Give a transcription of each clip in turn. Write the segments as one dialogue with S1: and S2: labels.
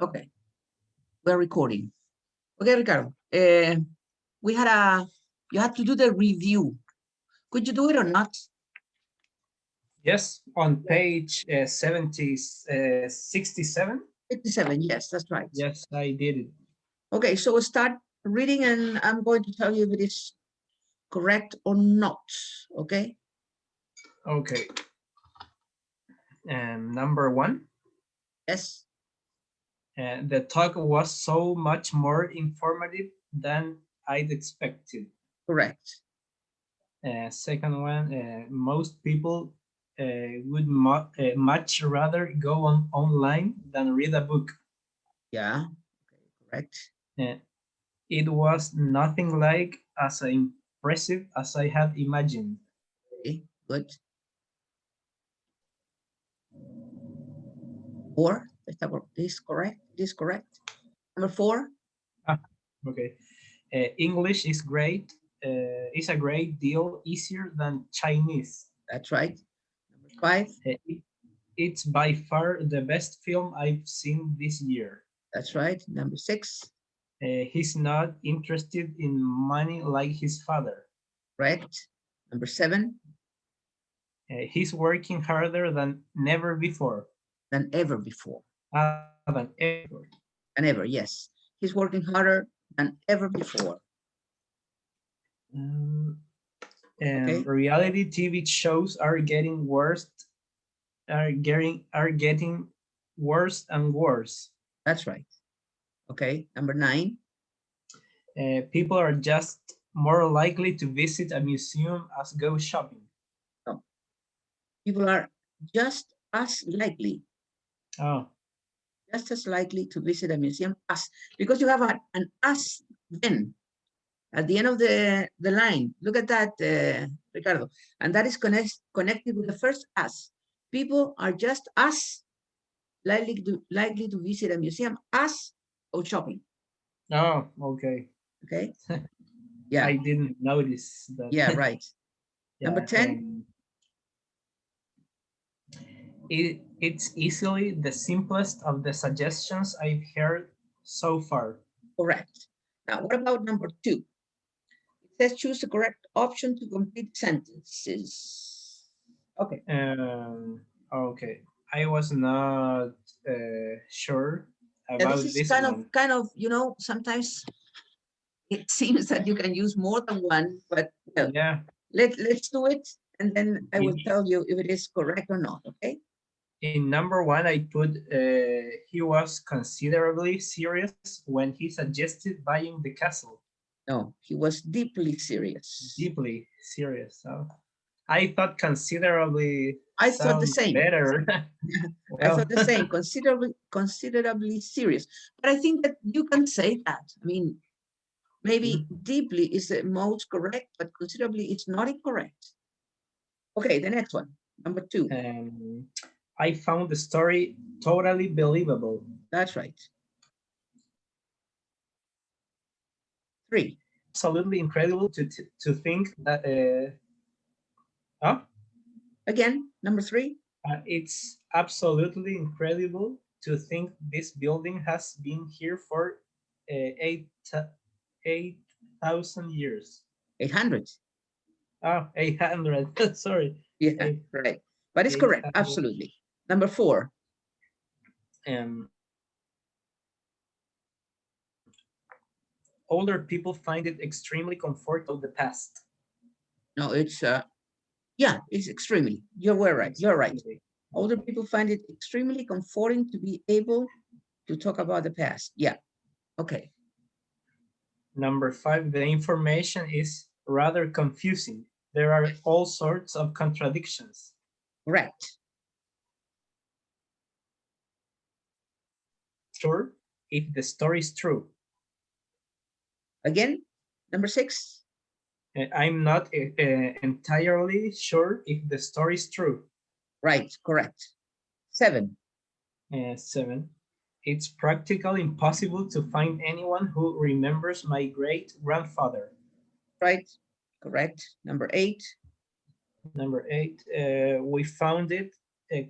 S1: Okay, we're recording. Okay, Ricardo. You had to do the review. Could you do it or not?
S2: Yes, on page 67.
S1: 57, yes, that's right.
S2: Yes, I did it.
S1: Okay, so we'll start reading and I'm going to tell you if it is correct or not, okay?
S2: Okay. Number one,
S1: Yes,
S2: the talk was so much more informative than I'd expected.
S1: correct.
S2: Second one, most people would much rather go online than read a book.
S1: Yeah, okay, correct.
S2: Uh, it was nothing like as impressive as I had imagined.
S1: Okay, good. Four, this correct, this correct. Number four,
S2: Ah, okay. English is great. Is a great deal easier than Chinese.
S1: that's right. Number five,
S2: It's by far the best film I've seen this year.
S1: that's right. Number six,
S2: He's not interested in money like his father.
S1: correct. Number seven,
S2: He's working harder than never before.
S1: than ever before.
S2: Than ever before.
S1: And ever, yes. He's working harder than ever before.
S2: Um,
S1: Okay,
S2: reality TV shows are getting worse. Are getting worse and worse.
S1: that's right. Okay, number nine,
S2: People are just more likely to visit a museum as go shopping.
S1: no. People are just as likely,
S2: Oh,
S1: just as likely to visit a museum as, because you have an as then at the end of the line. Look at that, Ricardo. And that is connected with the first as. People are just as likely to visit a museum as go shopping.
S2: oh, okay.
S1: Okay, yeah,
S2: I didn't notice that.
S1: yeah, right. Number
S2: Yeah,
S1: 10,
S2: it's easily the simplest of the suggestions I've heard so far.
S1: correct. Now, what about number 2? It says choose the correct option to complete sentences. Okay.
S2: Okay, I was not sure
S1: Yeah, this
S2: about
S1: is
S2: this one.
S1: sometimes it seems that you can use more than one, but well,
S2: Yeah,
S1: let's do it, and then I will
S2: in,
S1: tell you if it is correct or not, okay?
S2: in number one, I put he was considerably serious when he suggested buying the castle.
S1: No, he was deeply serious.
S2: Deeply serious. So I thought considerably
S1: I thought the
S2: sounds
S1: same.
S2: better.
S1: I
S2: Well,
S1: thought the same, considerably serious. But I think that you can say that. I mean, maybe deeply is the most correct, but considerably is not incorrect. Okay, the next one, number 2.
S2: um, I found the story totally believable.
S1: That's right. 3.
S2: Absolutely incredible to think that. Oh,
S1: Again, number 3.
S2: it's absolutely incredible to think this building has been here for 8,000 years.
S1: 800.
S2: Oh, 800. Sorry.
S1: Yeah,
S2: Eight,
S1: right. But it's correct,
S2: 800.
S1: absolutely. Number 4.
S2: Um, older people find it extremely comfortable the past.
S1: No, it's yeah, it's extremely. You're right. You're right.
S2: Extremely.
S1: Older people find it extremely comforting to be able to talk about the past. Yeah. Okay.
S2: Number 5, the information is rather confusing. There are all sorts of contradictions.
S1: Correct.
S2: Sure, if the story is true.
S1: Again, number 6.
S2: I'm not entirely sure if the story is true.
S1: Right. Correct. 7.
S2: 7, it's practically impossible to find anyone who remembers my great grandfather.
S1: Right. Correct. Number 8.
S2: Number 8, we found it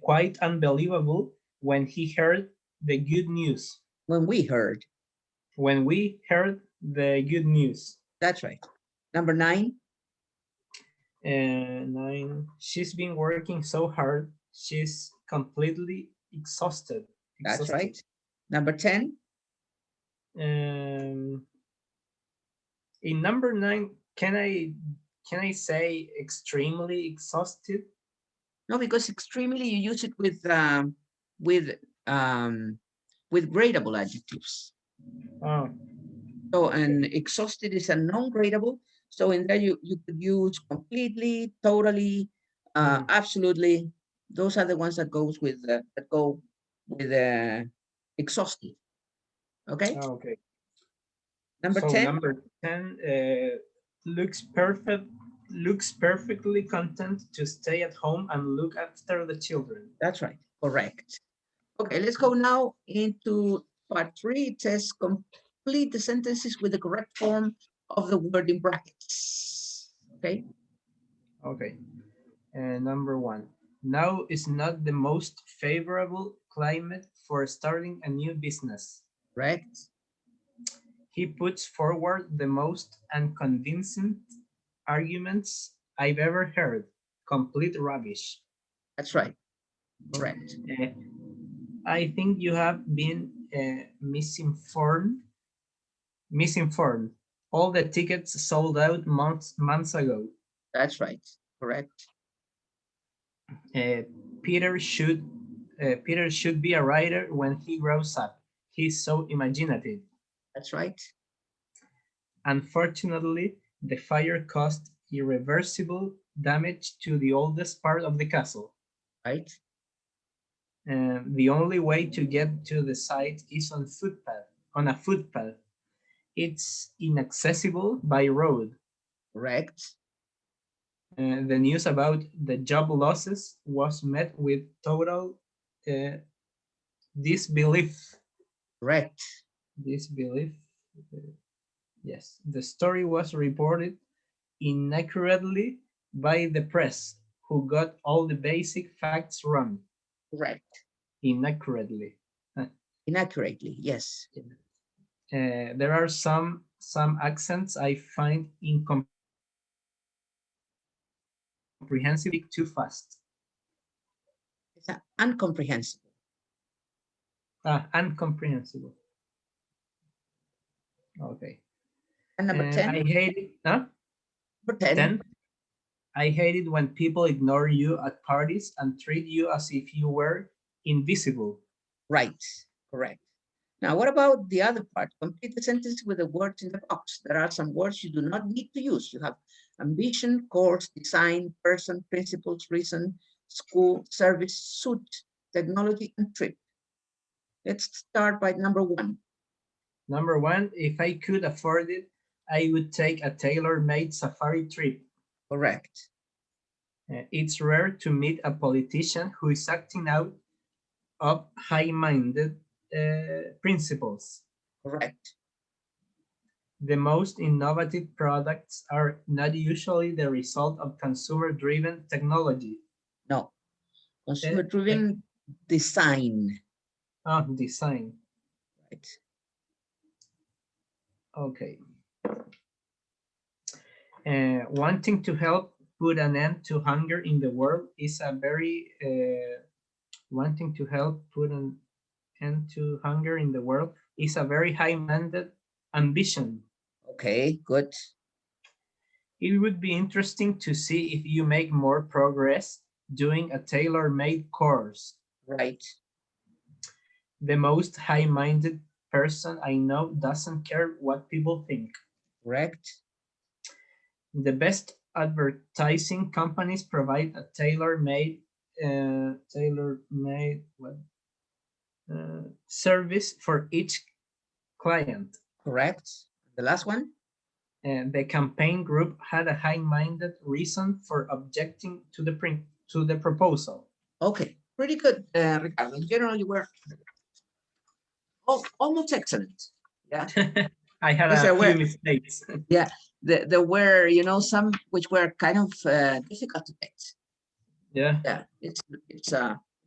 S2: quite unbelievable when he heard the good news.
S1: When we heard.
S2: When we heard the good news.
S1: That's right. Number 9.
S2: And 9, she's been working so hard, she's completely exhausted.
S1: That's right. Number 10.
S2: Um, in number 9, can I say extremely exhausted?
S1: No, because extremely you use it with gradable adjectives.
S2: Oh.
S1: So, and exhausted is a non-gradable. So in there you could use completely, totally, absolutely. Those are the ones that goes with that go with exhausted. Okay.
S2: Oh, okay.
S1: Number
S2: so
S1: 10.
S2: Number 10, looks perfectly content to stay at home and look after the children.
S1: That's right. Correct. Okay, let's go now into part 3. It says complete the sentences with the correct form of the word in brackets. Okay.
S2: Okay. Number 1. Now is not the most favorable climate for starting a new business.
S1: Correct.
S2: He puts forward the most unconvincing arguments I've ever heard. Complete rubbish.
S1: That's right. Correct.
S2: I think you have been misinformed. All the tickets sold out months ago.
S1: That's right. Correct.
S2: Peter should be a writer when he grows up. He's so imaginative.
S1: That's right.
S2: Unfortunately, the fire caused irreversible damage to the oldest part of the castle.
S1: Right.
S2: The only way to get to the site is on a footpath. It's inaccessible by road.
S1: Correct.
S2: The news about the job losses was met with total disbelief.
S1: Correct.
S2: Disbelief. Yes, the story was reported inaccurately by the press, who got all the basic facts wrong.
S1: Correct.
S2: Inaccurately.
S1: Inaccurately, yes.
S2: There are some accents I find incomprehensible, too fast.
S1: It's incomprehensible.
S2: Incomprehensible. Okay.
S1: And number 10.
S2: I hate it. Number
S1: 10.
S2: I hate it when people ignore you at parties and treat you as if you were invisible.
S1: Right. Correct. Now, what about the other part? Complete the sentence with the words in the box. There are some words you do not need to use. You have ambition, course, design, person, principles, reason, school, service, suit, technology, and trip. Let's start by number 1.
S2: Number 1, if I could afford it, I would take a tailor-made safari trip.
S1: Correct.
S2: It's rare to meet a politician who is acting out of high-minded principles.
S1: Correct.
S2: The most innovative products are not usually the result of consumer-driven technology.
S1: No. Consumer-driven design.
S2: Design.
S1: Right.
S2: Okay. Wanting to help put an end to hunger in the world is a very high-minded ambition.
S1: Okay, good.
S2: It would be interesting to see if you make more progress doing a tailor-made course.
S1: Right.
S2: The most high-minded person I know doesn't care what people think.
S1: Correct.
S2: The best advertising companies provide a tailor-made service for each client.
S1: Correct. The last one?
S2: The campaign group had a high-minded reason for objecting to the proposal.
S1: Okay, pretty good, Ricardo. In general, you were almost excellent. Yeah.
S2: I had a few mistakes.
S1: Yeah, there were, some which were kind of difficult to get.
S2: Yeah.
S1: Yeah, it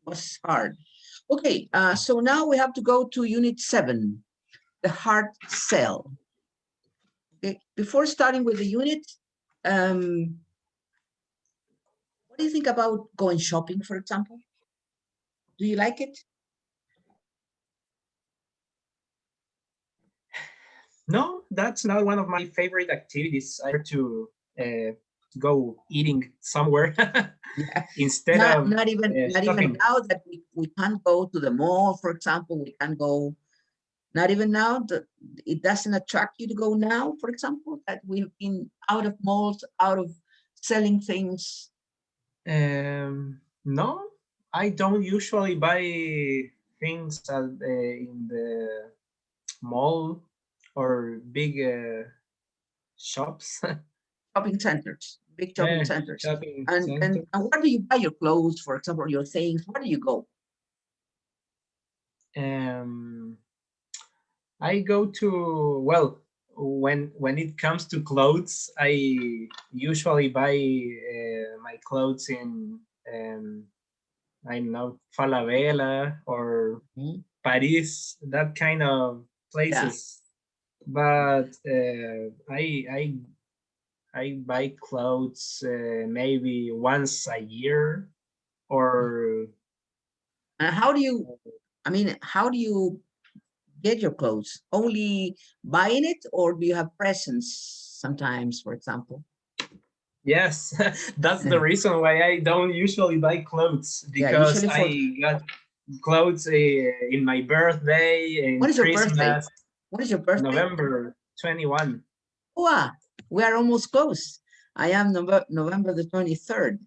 S1: was hard. Okay, so now we have to go to Unit 7, the heart cell. Okay, before starting with the unit, what do you think about going shopping, for example? Do you like it?
S2: No, that's not one of my favorite activities. I prefer to go eating somewhere
S1: Yeah.
S2: instead of
S1: Not even
S2: shopping.
S1: now that we can't go to the mall, for example, we can't go. Not even now. It doesn't attract you to go now, for example, that we've been out of malls, out of selling things.
S2: No, I don't usually buy things in the mall or big shops.
S1: Shopping centers, big shopping centers.
S2: Shopping
S1: And,
S2: center.
S1: and where do you buy your clothes, for example, your things? Where do you go?
S2: Um, I go to, well, when it comes to clothes, I usually buy my clothes in I don't know, Falabella or
S1: Mhm.
S2: Paris, that kind of
S1: Yeah.
S2: places. But I buy clothes maybe once a year or
S1: And how do you, I mean, how do you get your clothes? Only buying it, or do you have presents sometimes, for example?
S2: yes, that's the reason why I don't usually buy clothes
S1: Yeah,
S2: because
S1: usually for,
S2: I got clothes in my birthday
S1: what
S2: and
S1: is your birthday?
S2: Christmas,
S1: What is your birthday?
S2: November 21.
S1: Oh, we are almost close. I am November the 23rd.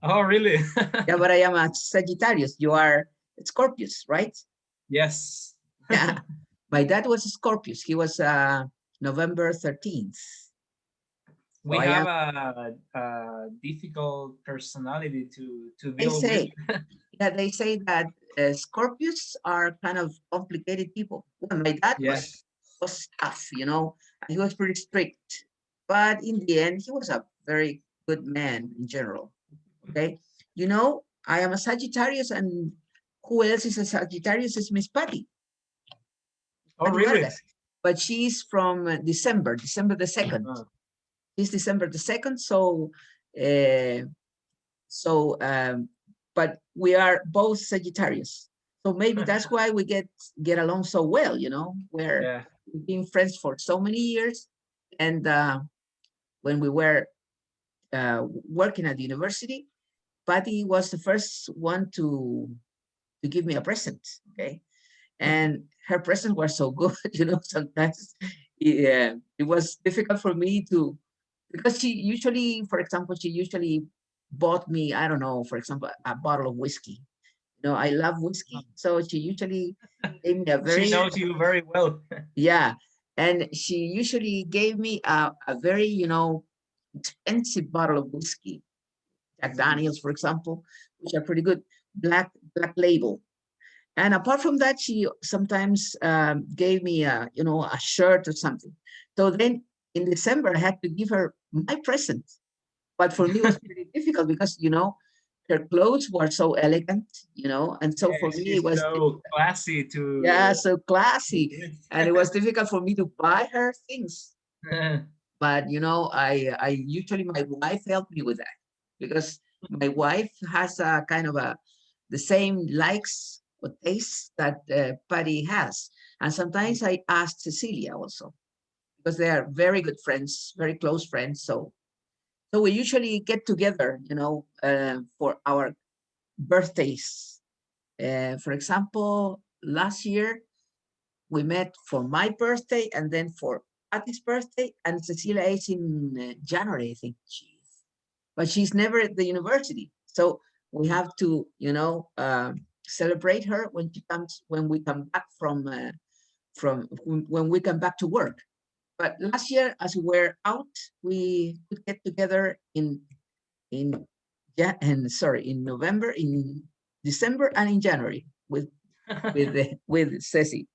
S2: Oh, really?
S1: Yeah, but I am a Sagittarius. You are Scorpius, right?
S2: Yes.
S1: Yeah. My dad was a Scorpius. He was November 13th. So
S2: We
S1: I
S2: have
S1: am,
S2: a difficult personality to
S1: they
S2: deal with.
S1: say, yeah, they say that Scorpius are kind of complicated people. Well, my dad
S2: Yeah.
S1: was tough, and he was pretty strict. But in the end, he was a very good man in general. Okay. I am a Sagittarius, and who else is a Sagittarius is Miss Patty,
S2: Oh,
S1: Patty
S2: really?
S1: Vargas. But she's from December the 2nd.
S2: Oh,
S1: She's December the 2nd. Uh, so, but we are both Sagittarius. So maybe that's why we get along so well, where
S2: yeah.
S1: we've been friends for so many years. And when we were working at the university, Patty was the first one to give me a present. Okay. And her presents were so good, sometimes it was difficult for me to, because for example, she usually bought me, I don't know, for example, a bottle of whiskey. I love whiskey. So she usually gave me a
S2: She
S1: very,
S2: knows you very well.
S1: yeah. And she usually gave me a very, expensive bottle of whiskey, Jack Daniels, for example, which are pretty good, black label. And apart from that, she sometimes gave me a shirt or something. So then in December, I had to give her my present. But for me, it was pretty difficult because, her clothes were so elegant, and so
S2: Yeah,
S1: for me, it
S2: she's
S1: was,
S2: so classy
S1: yeah,
S2: to
S1: so classy. And it was difficult for me to buy her things.
S2: give.
S1: But, I usually, my wife helped me with that because my wife has a kind of the same likes or tastes that Patty has. And sometimes I ask Cecilia also because they are very good friends, very close friends. So we usually get together, for our birthdays. For example, last year we met for my birthday and then for Patty's birthday, and Cecilia is in January, I think she is. But she's never at the university. So we have to, celebrate her when we come back from when we come back to work. But last year, as we were out, we could get together in in November, in December, and in January with Ceci.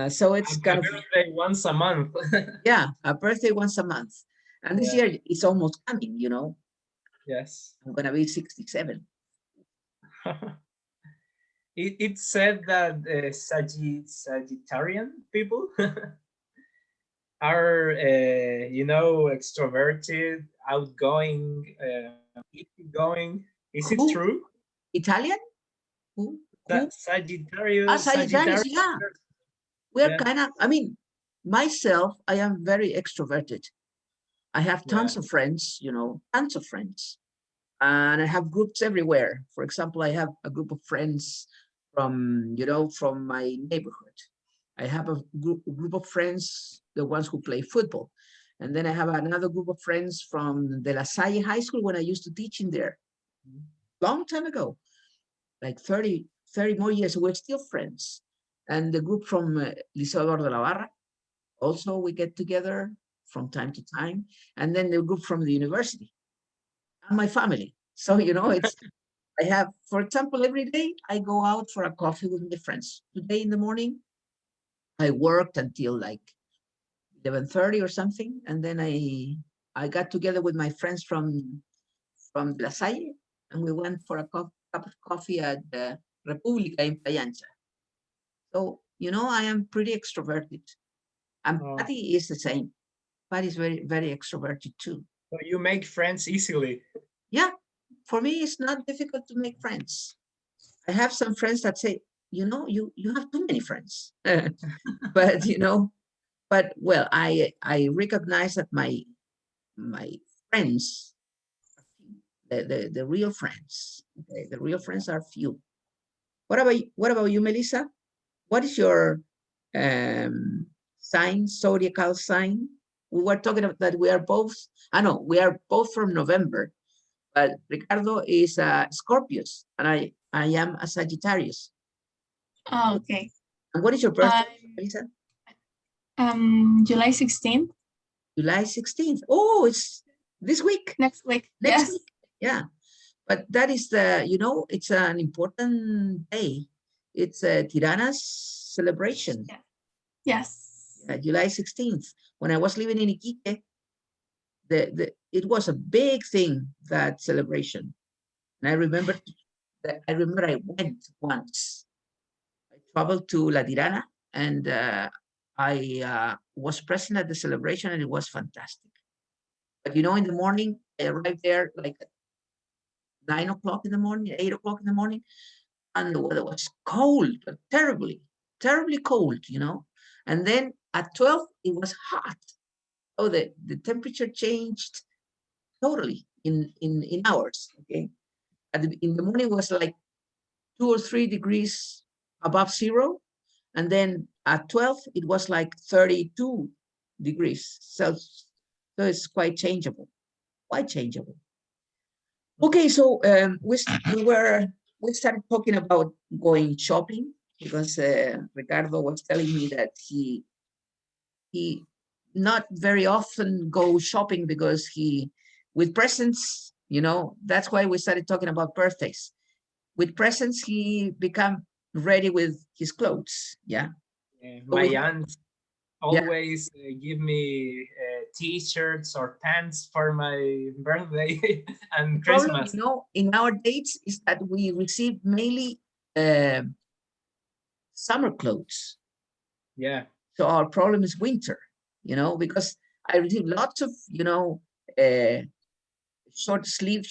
S1: So it's
S2: A
S1: kind of,
S2: birthday once a month.
S1: yeah, a birthday once a month. And this
S2: Yeah.
S1: year it's almost coming,
S2: Yes.
S1: I'm gonna be 67.
S2: It said that Sagittarian people are, extroverted, outgoing, easygoing. Is it
S1: Who?
S2: true
S1: Italian? Who?
S2: that
S1: Who? Ah, Sagittarius,
S2: Sagittarius?
S1: yeah. We're
S2: Yeah,
S1: kind of, I mean, myself, I am very extroverted. I have
S2: yeah.
S1: tons of friends, tons of friends. And I have groups everywhere. For example, I have a group of friends from my neighborhood. I have a group of friends, the ones who play football. And then I have another group of friends from De La Salle High School when I used to teach in there, long time ago, like 30 more years. We're still friends. And the group from Liceo Eduardo de la Barra, also we get together from time to time. And then the group from the university and my family. So, I have, for example, every day I go out for a coffee with my friends. Today in the morning, I worked until like 11:30 or something. And then I got together with my friends from La Salle, and we went for a cup of coffee at the República in Playa Ancha. So, I am pretty extroverted. And
S2: Oh,
S1: Patty is the same. Patty is very, very extroverted too.
S2: so you make friends easily.
S1: Yeah, for me, it's not difficult to make friends. I have some friends that say, you have too many friends. but well, I recognize that my friends, the real friends, okay, the real friends are few. What about you, Melissa? What is your sign, zodiacal sign? We were talking about that we are both. I know we are both from November, but Ricardo is a Scorpius, and I am a Sagittarius.
S3: Oh, okay.
S1: And what is your birthday,
S3: I'm
S1: Melissa?
S3: July 16th,
S1: July 16th. Oh, it's this week.
S3: next week.
S1: Next
S3: Yes.
S1: week. Yeah. But that is it's an important day. It's a Tirana's celebration.
S3: Yeah. Yes.
S1: July 16th. When I was living in Iquique, it was a big thing, that celebration. And I went once. I traveled to La Tirana, and I was present at the celebration, and it was fantastic. But in the morning, I arrived there like at 9 o'clock in the morning, 8 o'clock in the morning, and the weather was cold, but terribly, terribly cold. And then at 12, it was hot. Oh, the temperature changed totally in hours. Okay. In the morning was like 2 or 3 degrees above zero. And then at 12, it was like 32 degrees Celsius. So it's quite changeable, quite changeable. Okay, so we started talking about going shopping because Ricardo was telling me that he not very often go shopping because with presents, that's why we started talking about birthdays. With presents, he become ready with his clothes. Yeah. So
S2: My aunt
S1: yeah,
S2: always give me t-shirts or pants for my birthday
S1: the
S2: and
S1: problem,
S2: Christmas.
S1: in our dates is that we receive mainly uh, summer clothes.
S2: Yeah.
S1: So our problem is winter, because I receive lots of, uh, short sleeve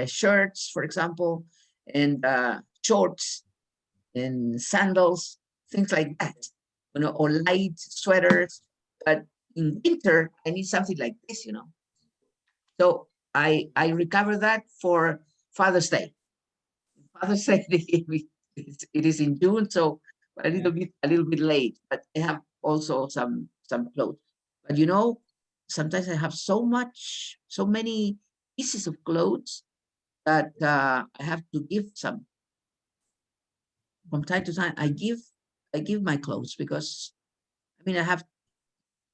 S1: shirts, for example, and shorts and sandals, things like that, or light sweaters. But in winter, I need something like this. So I recover that for Father's Day. Father's Day, it is in June, so
S2: Yeah.
S1: a little bit late. But I have also some clothes. But sometimes I have so many pieces of clothes that I have to give some from time to time. I give my clothes because I have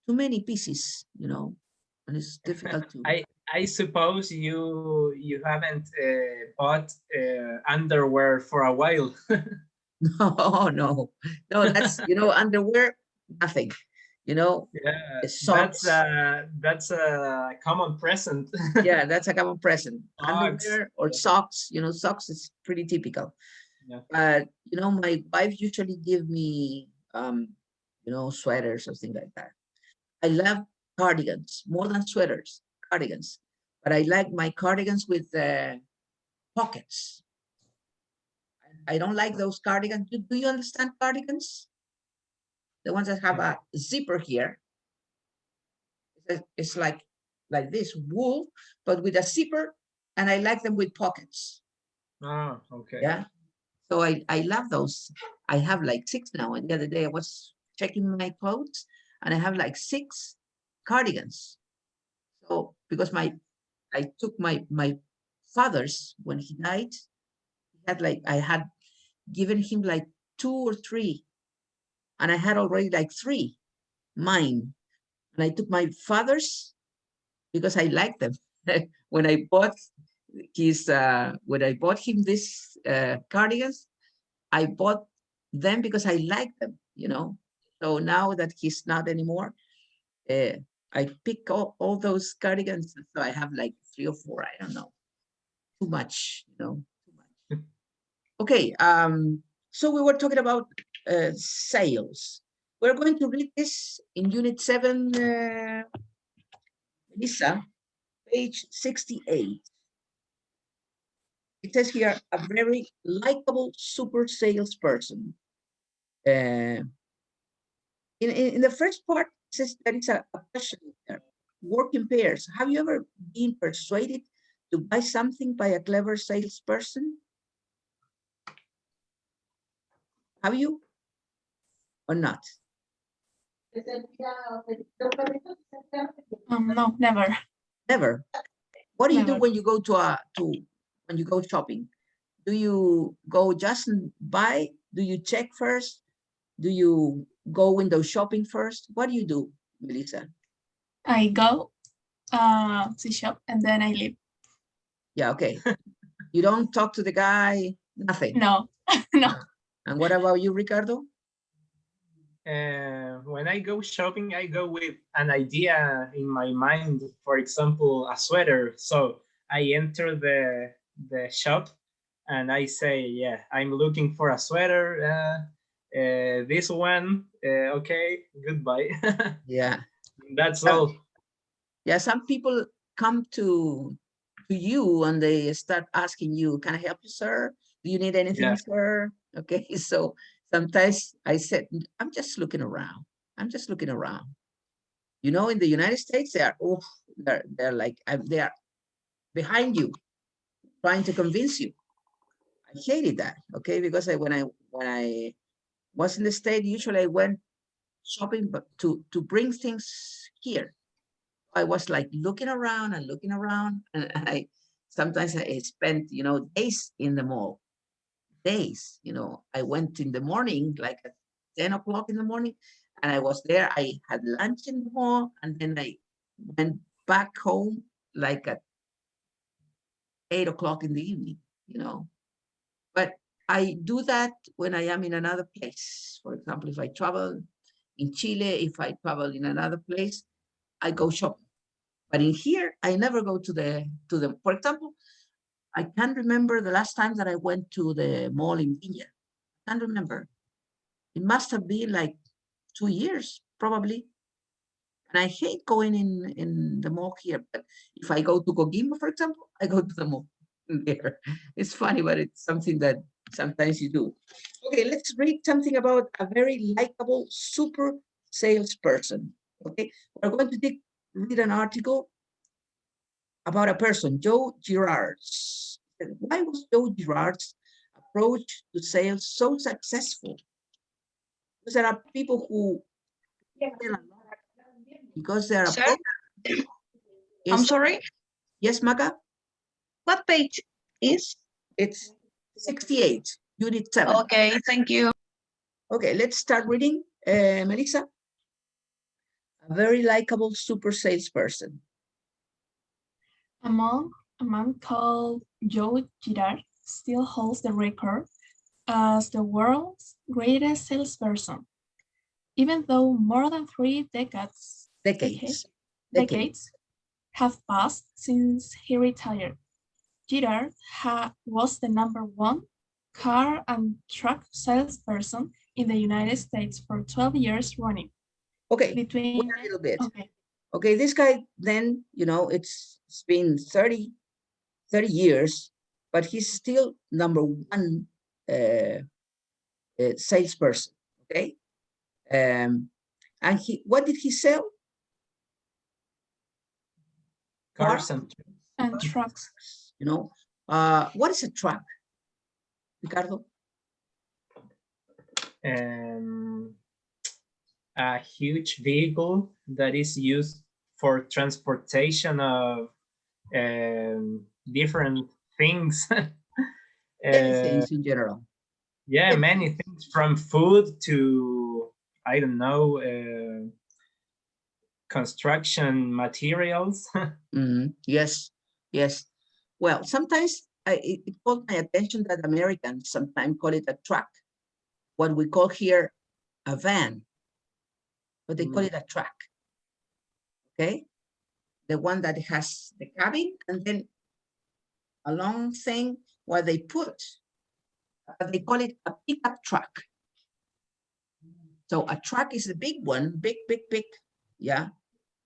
S1: too many pieces, and it's difficult to.
S2: I I suppose you haven't bought underwear for a while.
S1: No, no, that's underwear, nothing.
S2: Yeah,
S1: Socks.
S2: that's a common present.
S1: Yeah, that's a common present.
S2: Socks.
S1: Underwear or socks. Socks is pretty typical. But you know, my wife usually give me you know, sweaters or things like that. I love cardigans more than sweaters, cardigans. But I like my cardigans with pockets. I don't like those cardigans. Do you understand cardigans? The ones that have a zipper here. It's like this wool, but with a zipper, and I like them with pockets.
S2: Oh, okay.
S1: Yeah. So I love those. I have like 6 now. And the other day I was checking my clothes and I have like 6 cardigans. So because I took my father's when he died, he had like, I had given him like 2 or 3, and I had already like 3 mine. And I took my father's because I like them. When I bought when I bought him these cardigans, I bought them because I like them, you know. So now that he's not anymore, I pick all those cardigans. So I have like 3 or 4, I don't know. Too much, you know, too much. Okay, so we were talking about sales. We're going to read this in Unit 7, Lisa, page 68. It says here, a very likable super salesperson. In the first part, it says there is a question there. Work in pairs. Have you ever been persuaded to buy something by a clever salesperson? Have you or not?
S3: No, never.
S1: Never. What do you do
S3: Never.
S1: when you go when you go shopping? Do you go just buy? Do you check first? Do you go window shopping first? What do you do, Melissa?
S3: I go to shop and then I leave.
S1: Yeah, okay. You don't talk to the guy, nothing.
S3: No, no.
S1: And what about you, Ricardo?
S2: When I go shopping, I go with an idea in my mind. For example, a sweater. So I enter the shop and I say, yeah, I'm looking for a sweater. This one, okay, goodbye.
S1: Yeah.
S2: That's all.
S1: Yeah, some people come to you and they start asking you, can I help you, sir? Do you need anything, sir? Okay, so sometimes I said, I'm just looking around. I'm just looking around. You know, in the United States, they are, oh, they're like, they are behind you, trying to convince you. I hated that, okay, because when I was in the States, usually I went shopping, but to bring things here. I was like looking around and looking around, and I sometimes I spent, you know, days in the mall. Days, you know, I went in the morning, like at 10 o'clock in the morning, and I was there. I had lunch in the mall, and then I went back home like at 8 o'clock in the evening, you know. But I do that when I am in another place. For example, if I travel in Chile, if I travel in another place, I go shopping. But in here, I never go to the, for example, I can't remember the last time that I went to the mall in Viña. I can't remember. It must have been like 2 years, probably. And I hate going in the mall here. But if I go to Coquimbo, for example, I go to the mall there. It's funny, but it's something that sometimes you do. Okay, let's read something about a very likable super salesperson. Okay, we're going to read an article about a person, Joe Girard's. Why was Joe Girard's approach to sales so successful? Because there are people who because they are
S4: Sir?
S1: yes,
S4: I'm sorry,
S1: yes, Maga?
S4: what page is?
S1: It's 68, unit 7.
S4: Okay, thank you.
S1: Okay, let's start reading. Melissa. A very likable super salesperson.
S3: A man called Joe Girard still holds the record as the world's greatest salesperson, even though more than 3 decades have passed since he retired. Girard was the #1 car and truck salesperson in the United States for 12 years running.
S1: Okay,
S3: Between
S1: wait a little bit.
S3: okay,
S1: Okay, this guy then, you know, it's been 30 years, but he's still number one salesperson, okay? And what did he sell?
S2: Cars
S3: and trucks.
S1: You know, what is a truck, Ricardo?
S2: A huge vehicle that is used for transportation of different things.
S1: Many things in general.
S2: Yeah, many things from food to, I don't know, construction materials.
S1: Yes, yes. Well, sometimes it caught my attention that Americans sometimes call it a truck, what we call here a van, but they call it a truck, okay? The one that has the cabin and then a long thing where they put, they call it a pickup truck. So a truck is a big one, big, yeah.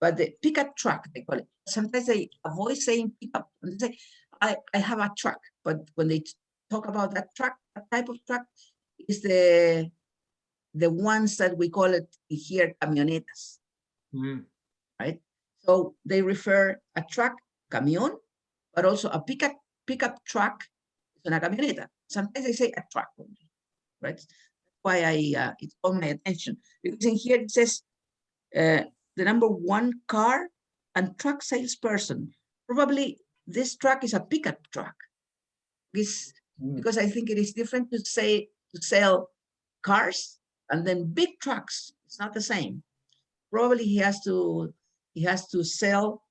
S1: But the pickup truck, they call it. Sometimes they avoid saying pickup. And they say, I have a truck. But when they talk about that truck, that type of truck is the ones that we call it here camionetas, right? So they refer a truck, camión, but also a pickup truck is una camioneta. Sometimes they say a truck only, right? That's why it caught my attention. Because in here it says the number one car and truck salesperson. Probably this truck is a pickup truck. Because I think it is different to sell cars and then big trucks. It's not the same. Probably he has to sell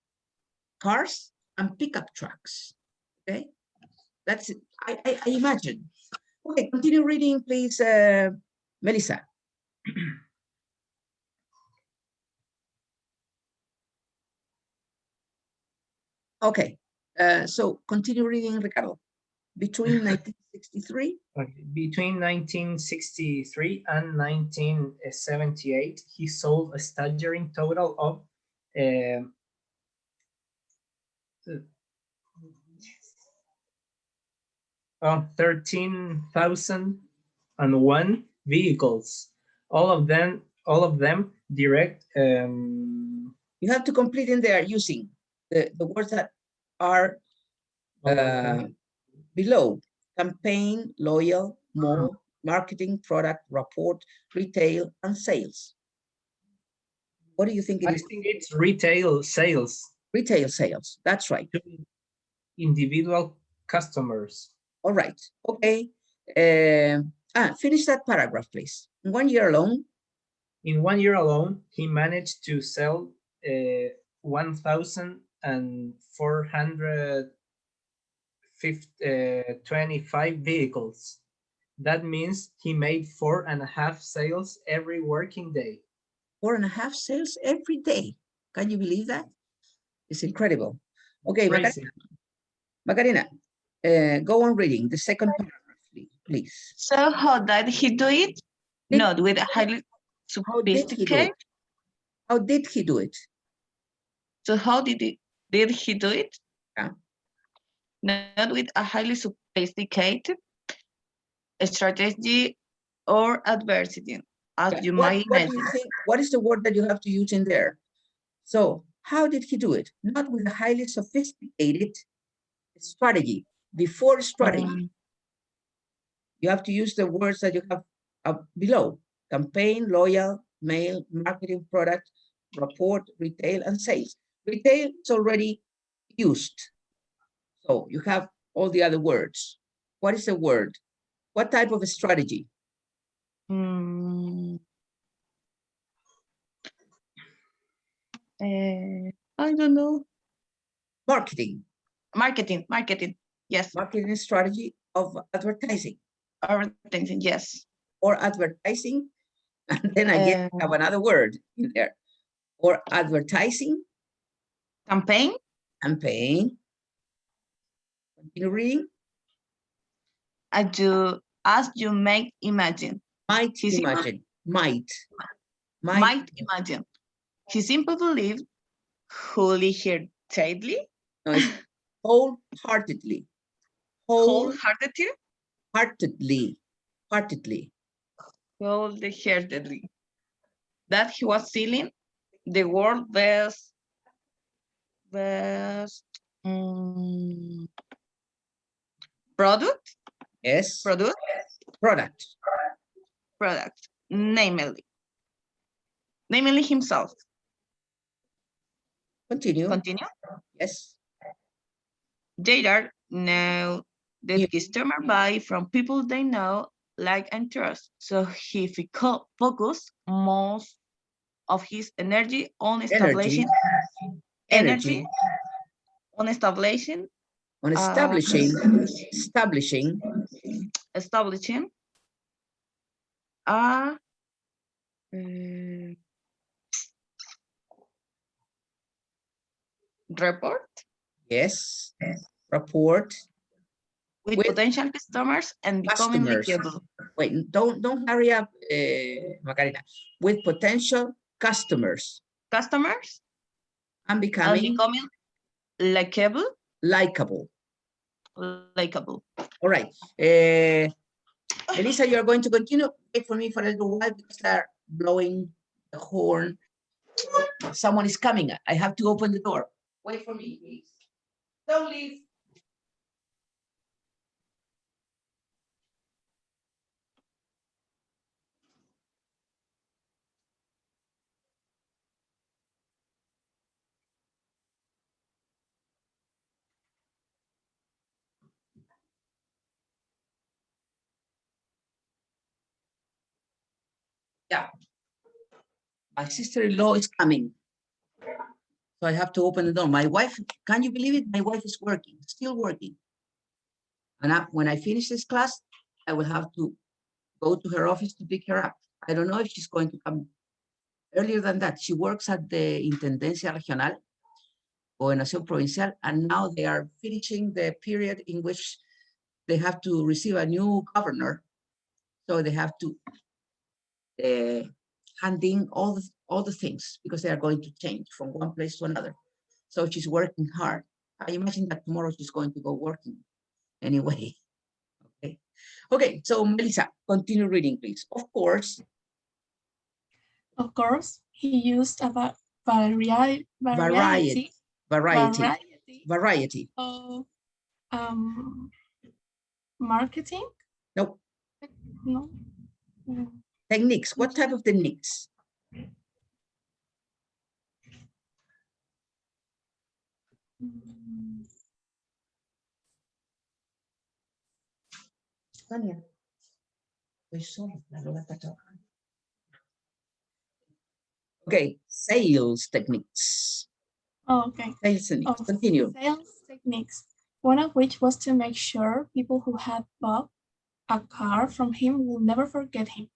S1: cars and pickup trucks. Okay, that's it. I imagine. Okay, continue reading, please, Melissa. Okay, so continue reading, Ricardo. Between 1963.
S2: Okay. Between 1963 and 1978, he sold a staggering total of 13,001 vehicles. All of them direct.
S1: You have to complete in there using the words that are below: campaign, loyal, more, marketing, product, report, retail, and sales. What do you think it is?
S2: I think it's retail sales.
S1: Retail sales, that's right.
S2: To individual customers.
S1: All right, okay. Finish that paragraph, please. In 1 year alone.
S2: In 1 year alone, he managed to sell 1,425 vehicles. That means he made 4.5 sales every working day.
S1: 4.5 sales every day. Can you believe that? It's incredible. Okay, Macarena, go on reading the second paragraph, please.
S4: So how did he do it? Not with a highly sophisticated.
S1: How did he do it?
S4: So how did he do it?
S1: Yeah.
S4: Not with a highly sophisticated strategy or adversity, as you might
S1: what do
S4: imagine.
S1: you think? What is the word that you have to use in there? So how did he do it? Not with a highly sophisticated strategy. Before strategy, you have to use the words that you have below: campaign, loyal, mail, marketing, product, report, retail, and sales. Retail is already used. So you have all the other words. What is the word? What type of a strategy?
S4: I don't know.
S1: Marketing.
S4: Marketing. Yes.
S1: Marketing strategy of advertising.
S4: Advertising, yes.
S1: Or advertising. And then again, have another word in there. Or advertising.
S4: Campaign.
S1: Campaign. Continue reading.
S4: as you may imagine.
S1: Might
S4: He simply-
S1: imagine. Might.
S4: Might imagine. He simply believed wholeheartedly,
S1: No, it's wholeheartedly.
S4: wholeheartedly,
S1: Heartedly. Heartedly.
S4: wholeheartedly, that he was selling the world's best product,
S1: Yes.
S4: product, namely himself.
S1: Continue.
S4: Continue.
S1: Yes.
S4: They are now the
S1: Yeah.
S4: customer buy from people they know, like, and trust. So he focused most of his energy on establishing
S1: Energy.
S4: on establishing
S1: On establishing
S4: a report
S1: yes, rapport
S4: with
S1: with
S4: potential customers and becoming
S1: customers.
S4: likable.
S1: Wait, don't hurry up, Macarena. With potential customers
S4: Customers
S1: and
S4: and
S1: becoming
S4: becoming likable.
S1: likable.
S4: Likable.
S1: All right. Elisa, you're going to continue. Wait for me for a little while because they're blowing the horn. Someone is coming. I have to open the door. Wait for me, please. Don't leave. Yeah. My sister-in-law is coming. So I have to open the door. My wife, can you believe it? My wife is working, still working. And when I finish this class, I will have to go to her office to pick her up. I don't know if she's going to come earlier than that. She works at the Intendencia Regional, Gobernación Provincial, and now they are finishing the period in which they have to receive a new governor. So they have to hand in all the things because they are going to change from one place to another. So she's working hard. I imagine that tomorrow she's going to go working anyway. Okay. Okay, so Melissa, continue reading, please. Of course,
S3: he used a variety of marketing.
S1: No.
S3: No.
S1: Techniques. What type of techniques? Tania. Okay, sales techniques.
S3: Okay.
S1: Sales techniques. Continue.
S3: Sales techniques. One of which was to make sure people who had bought a car from him will never forget him.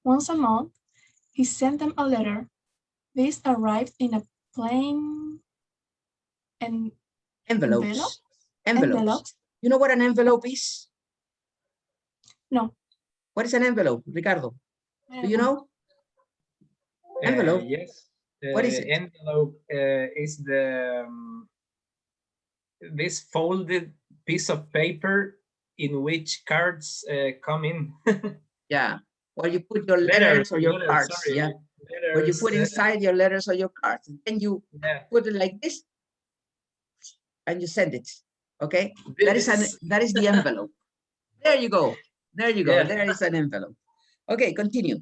S3: Once a month, he sent them a letter. This arrived in a plain
S1: envelopes.
S3: Envelopes.
S1: You know what an envelope is?
S3: No.
S1: What is an envelope, Ricardo? Do you know? Envelope.
S2: Yes.
S1: What is it?
S2: Envelope is this folded piece of paper in which cards come in.
S1: Yeah. Where you put your letters or your cards.
S2: Sorry.
S1: Yeah. Where you put inside your letters or your cards. And then you put it like this and you send it. Okay. That is the envelope. There you go. There you go. Yeah. There is an envelope. Okay, continue.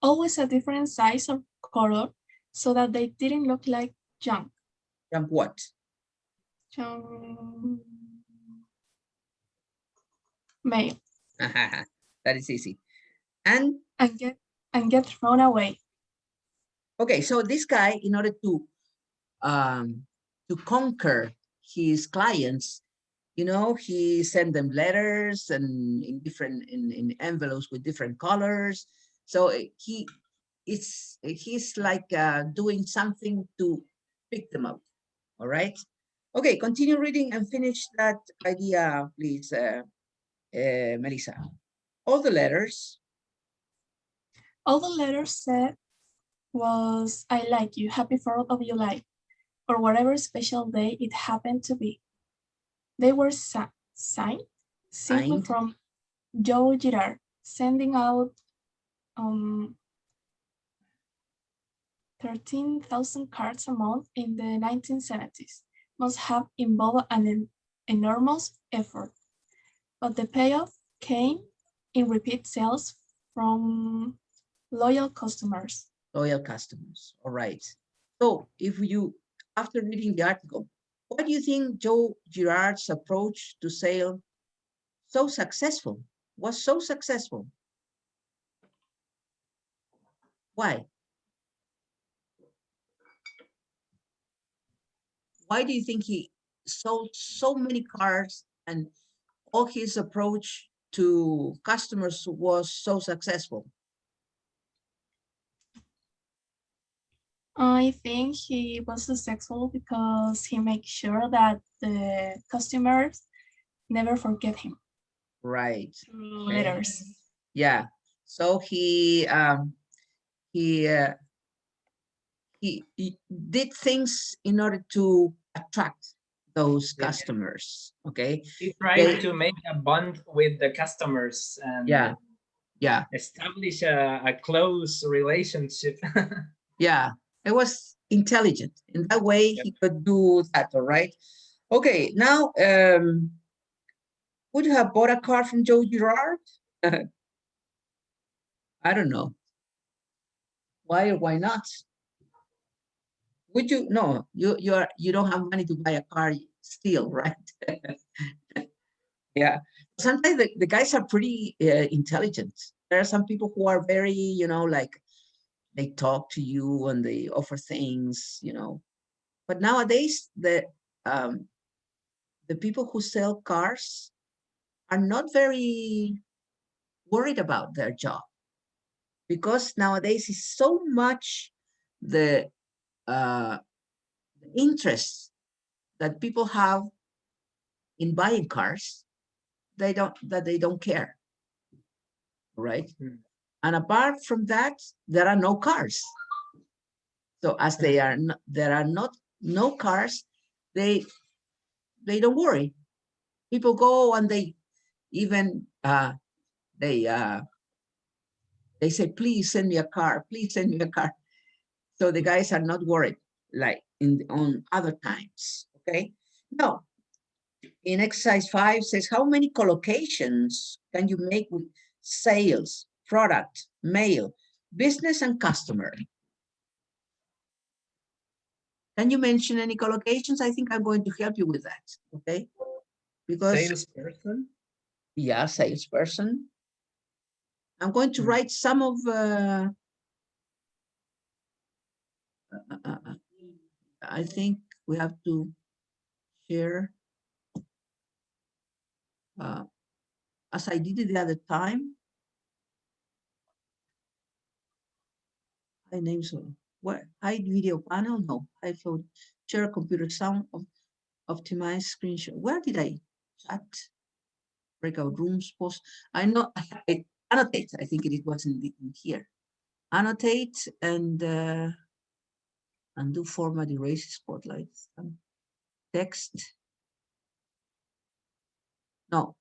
S3: Always a different size or color so that they didn't look like junk.
S1: Junk what?
S3: Junk mail.
S1: That is easy. And
S3: get thrown away.
S1: Okay, so this guy, in order to conquer his clients, you know, he sent them letters and in envelopes with different colors. So he's like doing something to pick them up. All right. Okay, continue reading and finish that idea, please, Melissa. All the letters.
S3: All the letters said was, I like you, happy 4th of July, or whatever special day it happened to be. They were signed simply
S1: Signed.
S3: from Joe Girard, sending out 13,000 cards a month in the 1970s. Must have involved an enormous effort, but the payoff came in repeat sales from loyal customers.
S1: Loyal customers. All right. So if you, after reading the article, why do you think Joe Girard's approach to sale so successful? Was so successful? Why? Why do you think he sold so many cars and all his approach to customers was so successful?
S3: I think he was successful because he makes sure that the customers never forget him
S1: Right.
S3: through letters.
S1: Yeah. So he did things in order to attract those
S2: Yeah.
S1: customers. Okay.
S2: He tried to make a bond with the customers and
S1: Yeah.
S2: establish a close relationship.
S1: Yeah. It was intelligent. In that way, he could do that. All right. Okay. Now, would you have bought a car from Joe Girard? I don't know. Why or why not? Would you? No, you don't have money to buy a car still, right? Yeah. Sometimes the guys are pretty intelligent. There are some people who are very, like they talk to you and they offer things, But nowadays, the people who sell cars are not very worried about their job because nowadays is so much the interest that people have in buying cars they don't care, right? And apart from that, there are no cars. So as there are not no cars, they don't worry. People go and they even they say, please send me a car, please send me a car. So the guys are not worried like on other times. Okay. Now, in exercise 5 says, how many collocations can you make with sales, product, mail, business, and customer? Can you mention any collocations? I think I'm going to help you with that, okay? Because
S2: Salesperson?
S1: yeah, salesperson. I'm going to write some of I think we have to share as I did it the other time. I name so what hide video panel? No, I thought share computer sound of optimize screenshot. Where did I chat? Breakout rooms post. I know I annotate. I think it was in here. Annotate and undo format, erase spotlight. Text. No,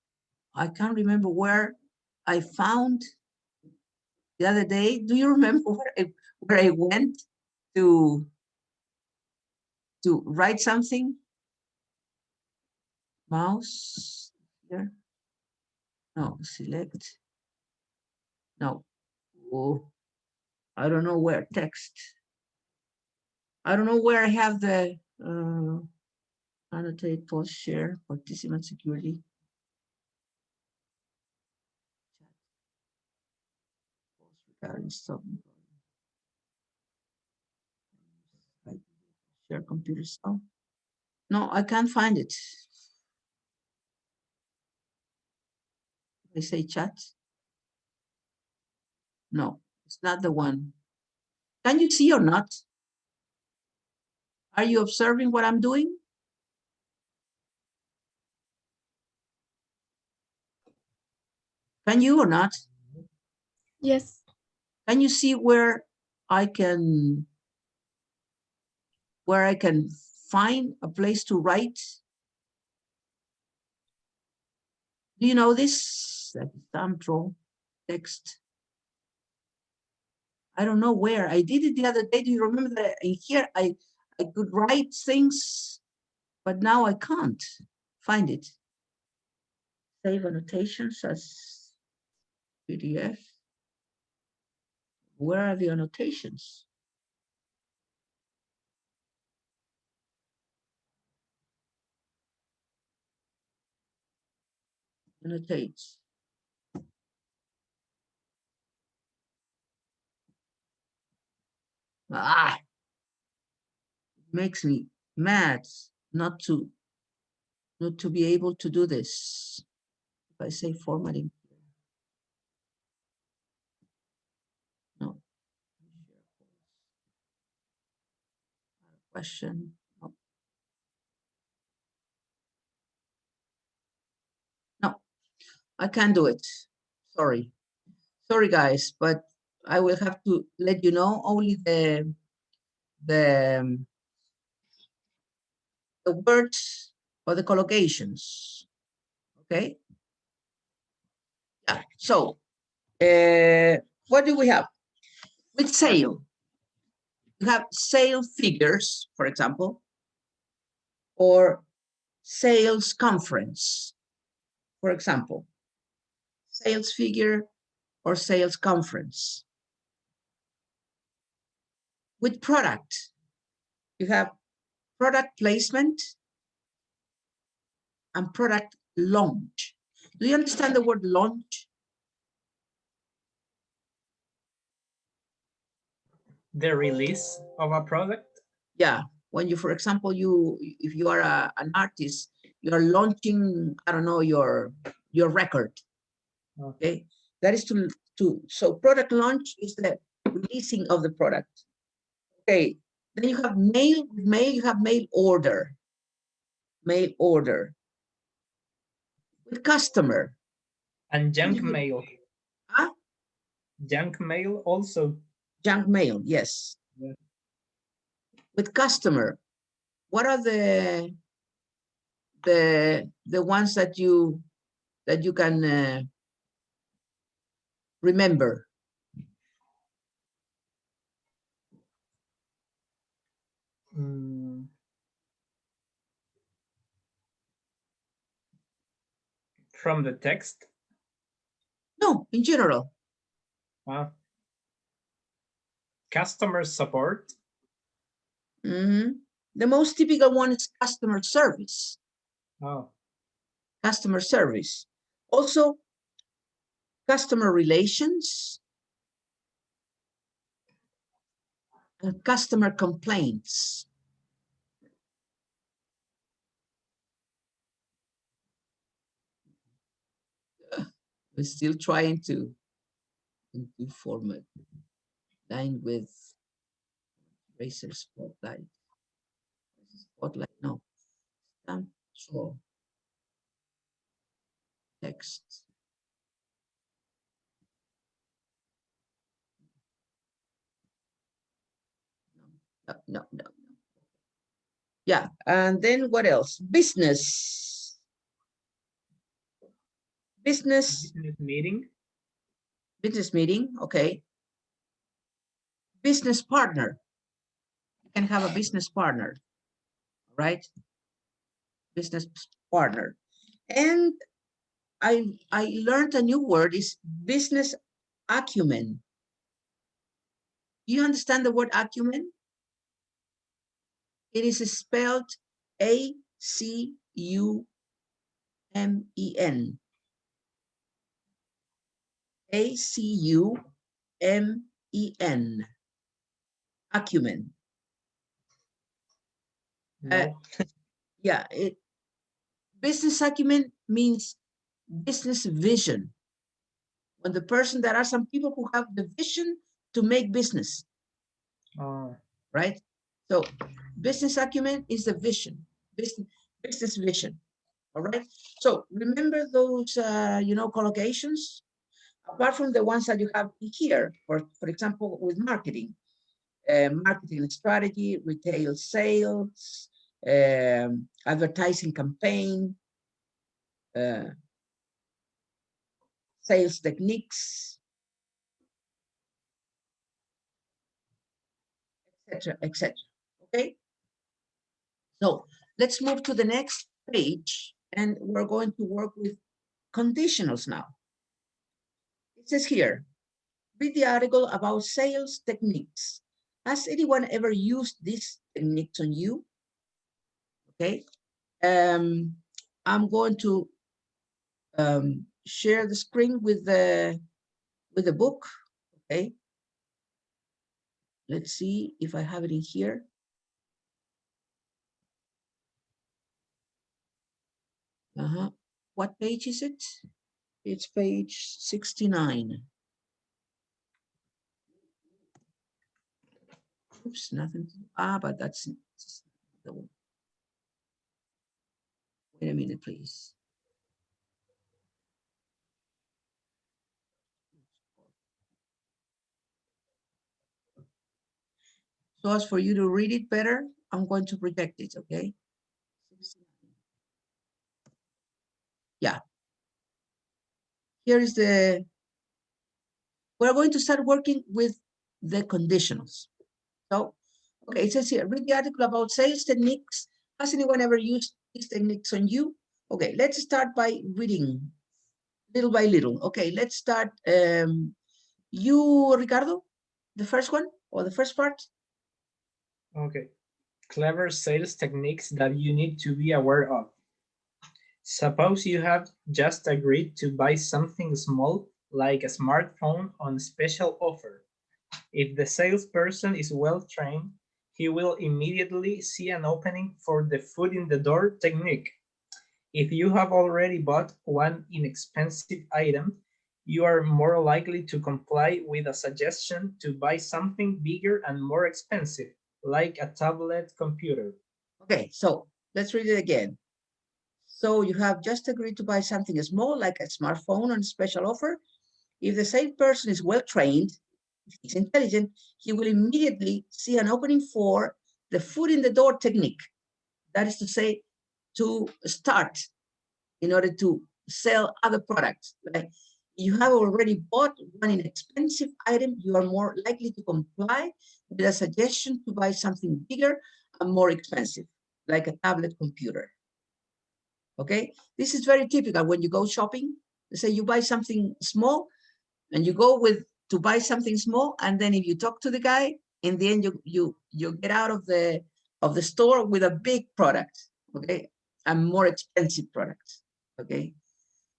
S1: I can't remember where I found the other day. Do you remember where I went to write something? Mouse here. No, select. No. Oh, I don't know where. Text. I don't know where I have the annotate, post, share, participant security. Share computer sound. No, I can't find it. I say chat. No, it's not the one. Can you see or not? Are you observing what I'm doing? Can you or not?
S3: Yes.
S1: Can you see where I can find a place to write? Do you know this? That is thumb draw text. I don't know where. I did it the other day. Do you remember that in here I could write things, but now I can't find it. Save annotations as PDF. Where are the annotations? Annotates. Ah, makes me mad not to be able to do this. If I say formatting, no. Question. No. No, I can't do it. Sorry. Sorry, guys, but I will have to let you know only the words or the collocations. Okay. Yeah. So, what do we have? With sale, you have sale figures, for example, or sales conference, for example, sales figure or sales conference. With product, you have product placement and product launch. Do you understand the word launch?
S2: The release of a product.
S1: Yeah, when you, for example, if you are an artist, you are launching, I don't know, your record. Okay, that is so product launch is the releasing of the product. Okay, then you have mail. With mail, you have mail order. Mail order. With customer.
S2: And junk mail.
S1: Huh?
S2: Junk mail also.
S1: Junk mail, yes.
S2: Yeah.
S1: With customer, what are the ones that you can remember?
S2: From the text?
S1: No, in general.
S2: Customer support.
S1: The most typical one is customer service.
S2: Oh.
S1: Customer service. Also, customer relations and customer complaints. We're still trying to format line with eraser spotlight. Spotlight, no. Stamp draw. Text. No. Yeah, and then what else? Business. Business
S2: meeting.
S1: Business meeting, okay. Business partner. You can have a business partner, right? Business partner. And I learned a new word, is business acumen. Do you understand the word acumen? It is spelled A-C-U-M-E-N. A-C-U-M-E-N. Acumen.
S2: No.
S1: Yeah, business acumen means business vision. When there are some people who have the vision to make business. Right? So business acumen is the vision, business vision. All right. So remember those, collocations? apart from the ones that you have here, for example, with marketing, marketing strategy, retail sales, advertising campaign, sales techniques, etc., etc. Okay. So let's move to the next page, and we're going to work with conditionals now. It says here, read the article about sales techniques. Has anyone ever used these techniques on you? Okay. I'm going to share the screen with the book. Okay. Let's see if I have it in here. What page is it? It's page 69. Oops, nothing. But that's the one. Wait a minute, please. So as for you to read it better, I'm going to project it, okay? Yeah. Here is we're going to start working with the conditionals. So, okay, it says here, read the article about sales techniques. Has anyone ever used these techniques on you? Okay, let's start by reading little by little. Okay, let's start. You, Ricardo, the first one or the first part?
S2: Okay. Clever sales techniques that you need to be aware of. Suppose you have just agreed to buy something small, like a smartphone on special offer. If the salesperson is well trained, he will immediately see an opening for the foot in the door technique. If you have already bought one inexpensive item, you are more likely to comply with a suggestion to buy something bigger and more expensive, like a tablet computer.
S1: Okay, so let's read it again. So you have just agreed to buy something small, like a smartphone on special offer. If the salesperson is well trained, if he's intelligent, he will immediately see an opening for the foot in the door technique. That is to say, to start in order to sell other products. Like you have already bought one inexpensive item, you are more likely to comply with a suggestion to buy something bigger and more expensive, like a tablet computer. Okay, this is very typical when you go shopping. Say you buy something small and you go to buy something small, and then if you talk to the guy, in the end you get out of the store with a big product, okay, and more expensive product. Okay,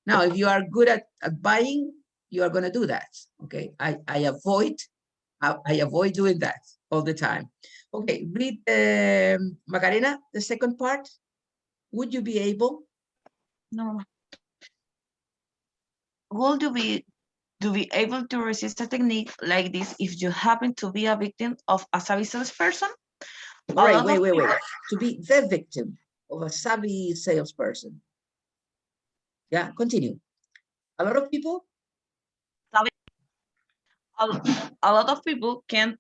S1: now if you are good at buying, you are going to do that. Okay, I avoid doing that all the time. Okay, read Macarena, the second part. Would you be able?
S4: No. Would you be able to resist a technique like this if you happen to be a victim of a savvy salesperson?
S1: Wait. To be the victim of a savvy salesperson. Yeah, continue. A lot of people?
S4: A lot of people can't.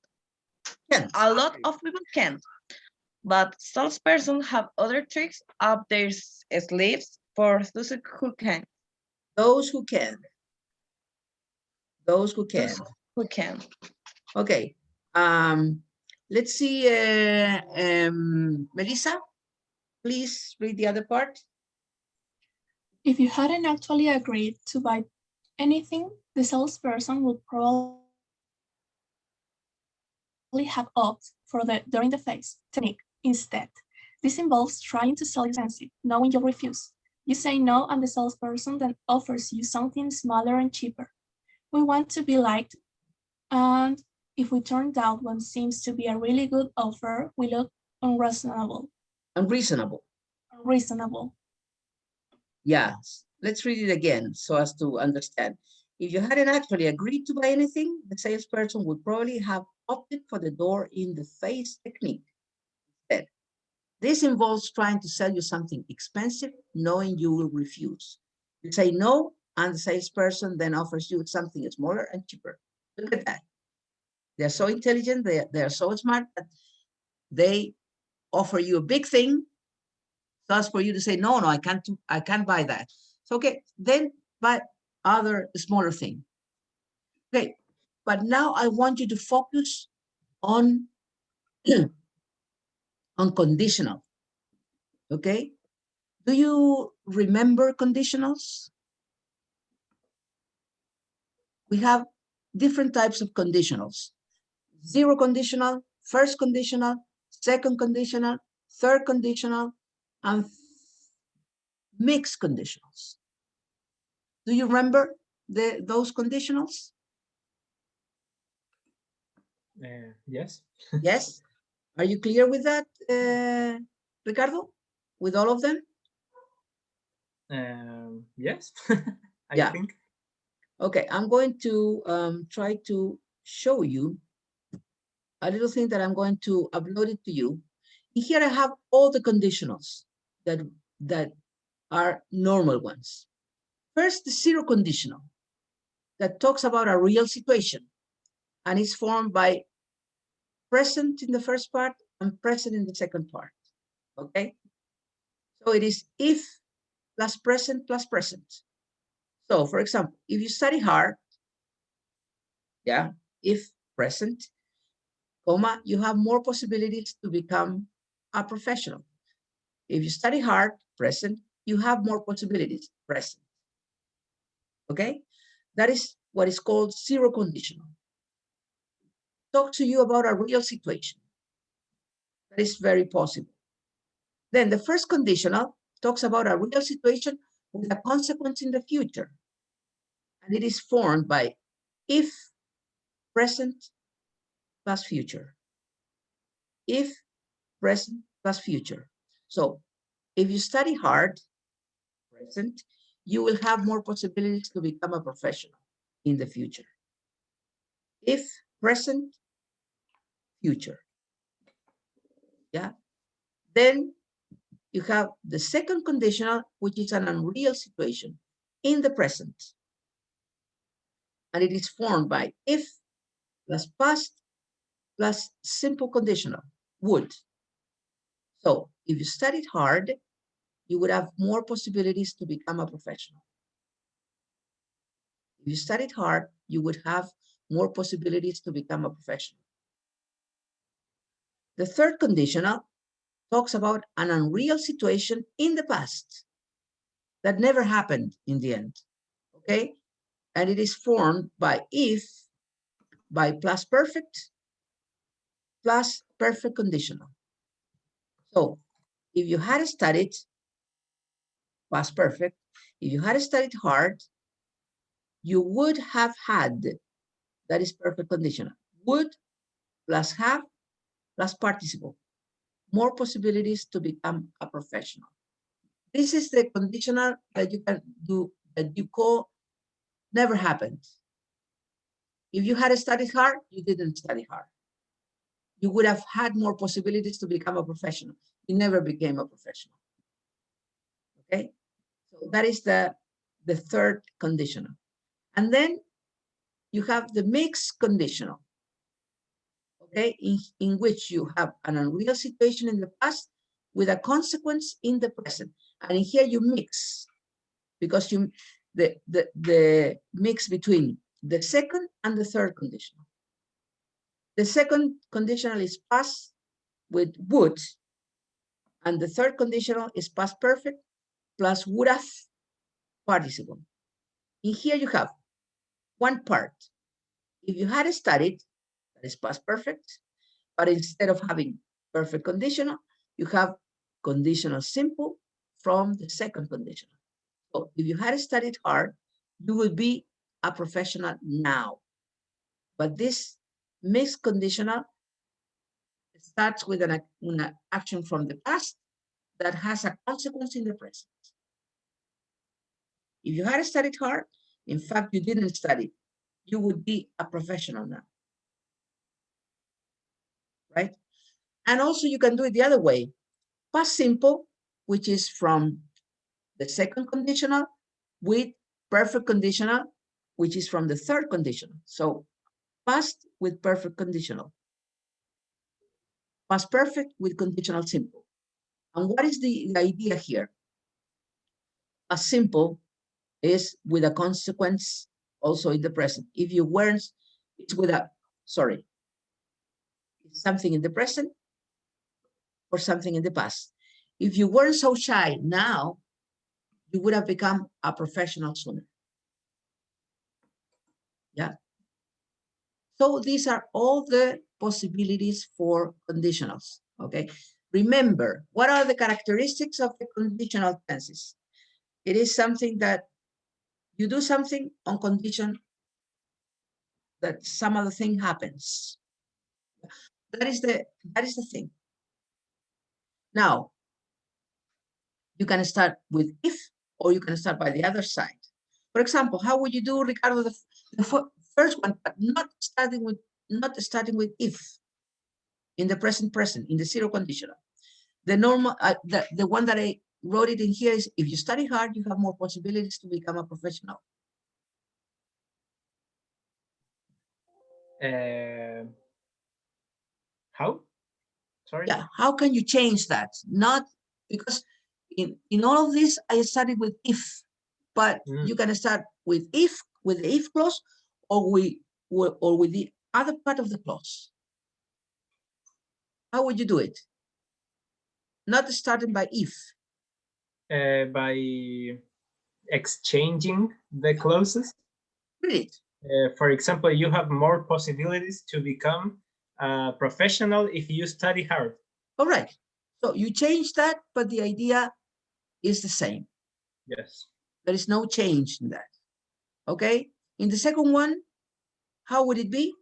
S4: A lot of people can't. But salespersons have other tricks up their sleeves for those who can.
S1: Those who can. Those who can.
S4: Those who can.
S1: Okay. Let's see, Melissa, please read the other part.
S3: If you hadn't actually agreed to buy anything, the salesperson would probably have opted for the during the face technique instead. This involves trying to sell you something, knowing you'll refuse. You say no, and the salesperson then offers you something smaller and cheaper. We want to be liked, and if we turn down what seems to be a really good offer, we look unreasonable.
S1: Unreasonable.
S3: Unreasonable.
S1: Yes. Let's read it again so as to understand. If you hadn't actually agreed to buy anything, the salesperson would probably have opted for the door in the face technique instead. This involves trying to sell you something expensive, knowing you will refuse. You say no, and the salesperson then offers you something smaller and cheaper. Look at that. They're so intelligent, they're so smart that they offer you a big thing, thus for you to say, no, I can't buy that. So, okay, then buy other smaller thing. Okay, but now I want you to focus on, on conditional, okay? Do you remember conditionals? We have different types of conditionals. Zero conditional, first conditional, second conditional, third conditional, and mixed conditionals. Do you remember those conditionals?
S2: Yes.
S1: Yes. Are you clear with that, Ricardo? With all of them?
S2: Yes,
S1: Yeah.
S2: I think.
S1: Okay, I'm going to try to show you a little thing that I'm going to upload it to you. And here I have all the conditionals that are normal ones. First, the zero conditional that talks about a real situation and is formed by present in the first part and present in the second part, okay? So it is if plus present plus present. So for example, if you study hard, yeah, if present, comma, you have more possibilities to become a professional. If you study hard, present, you have more possibilities, present. Okay? That is what is called zero conditional. Talk to you about a real situation. That is very possible. Then the first conditional talks about a real situation with a consequence in the future. And it is formed by if present plus future. If present plus future. So if you study hard, present, you will have more possibilities to become a professional in the future. If present, future. Yeah. Then you have the second conditional, which is an unreal situation in the present. And it is formed by if plus past plus simple conditional, would. So if you studied hard, you would have more possibilities to become a professional. If you studied hard, you would have more possibilities to become a professional. The third conditional talks about an unreal situation in the past that never happened in the end, okay? And it is formed by if, by plus perfect, plus perfect conditional. So if you had studied past perfect, if you had studied hard, you would have had, that is perfect conditional, would plus have plus participle, more possibilities to become a professional. This is the conditional that you can do, that you call never happened. If you had studied hard, you didn't study hard. You would have had more possibilities to become a professional. You never became a professional. Okay, so that is the third conditional. And then you have the mixed conditional, okay, in which you have an unreal situation in the past with a consequence in the present. And in here you mix, because you the mix between the second and the third conditional. The second conditional is past with would, and the third conditional is past perfect plus would have participle. In here you have one part. If you had studied, that is past perfect, but instead of having perfect conditional, you have conditional simple from the second conditional. So if you had studied hard, you would be a professional now. But this mixed conditional starts with an action from the past that has a consequence in the present. If you had studied hard, in fact, you didn't study, you would be a professional now, right? And also you can do it the other way. Past simple, which is from the second conditional with perfect conditional, which is from the third conditional. So past with perfect conditional. Past perfect with conditional simple. And what is the idea here? A simple is with a consequence also in the present. If you weren't, it's with a, sorry, it's something in the present or something in the past. If you weren't so shy now, you would have become a professional sooner. Yeah. So these are all the possibilities for conditionals, okay? Remember, what are the characteristics of the conditional tenses? It is something that you do something on condition that some other thing happens. That is the thing. Now, you can start with if, or you can start by the other side. For example, how would you do, Ricardo, the first one, but not starting with if in the present, in the zero conditional. The normal, the one that I wrote it in here is, if you study hard, you have more possibilities to become a professional.
S2: How? Sorry.
S1: Yeah, how can you change that? Not because in all of this, I started with if, but you can start with the if clause, or with the other part of the clause. How would you do it? Not starting by if.
S2: By exchanging the clauses.
S1: Read it.
S2: For example, you have more possibilities to become a professional if you study hard.
S1: All right. So you change that, but the idea is the same.
S2: Yes.
S1: There is no change in that. Okay. In the second one, how would it be?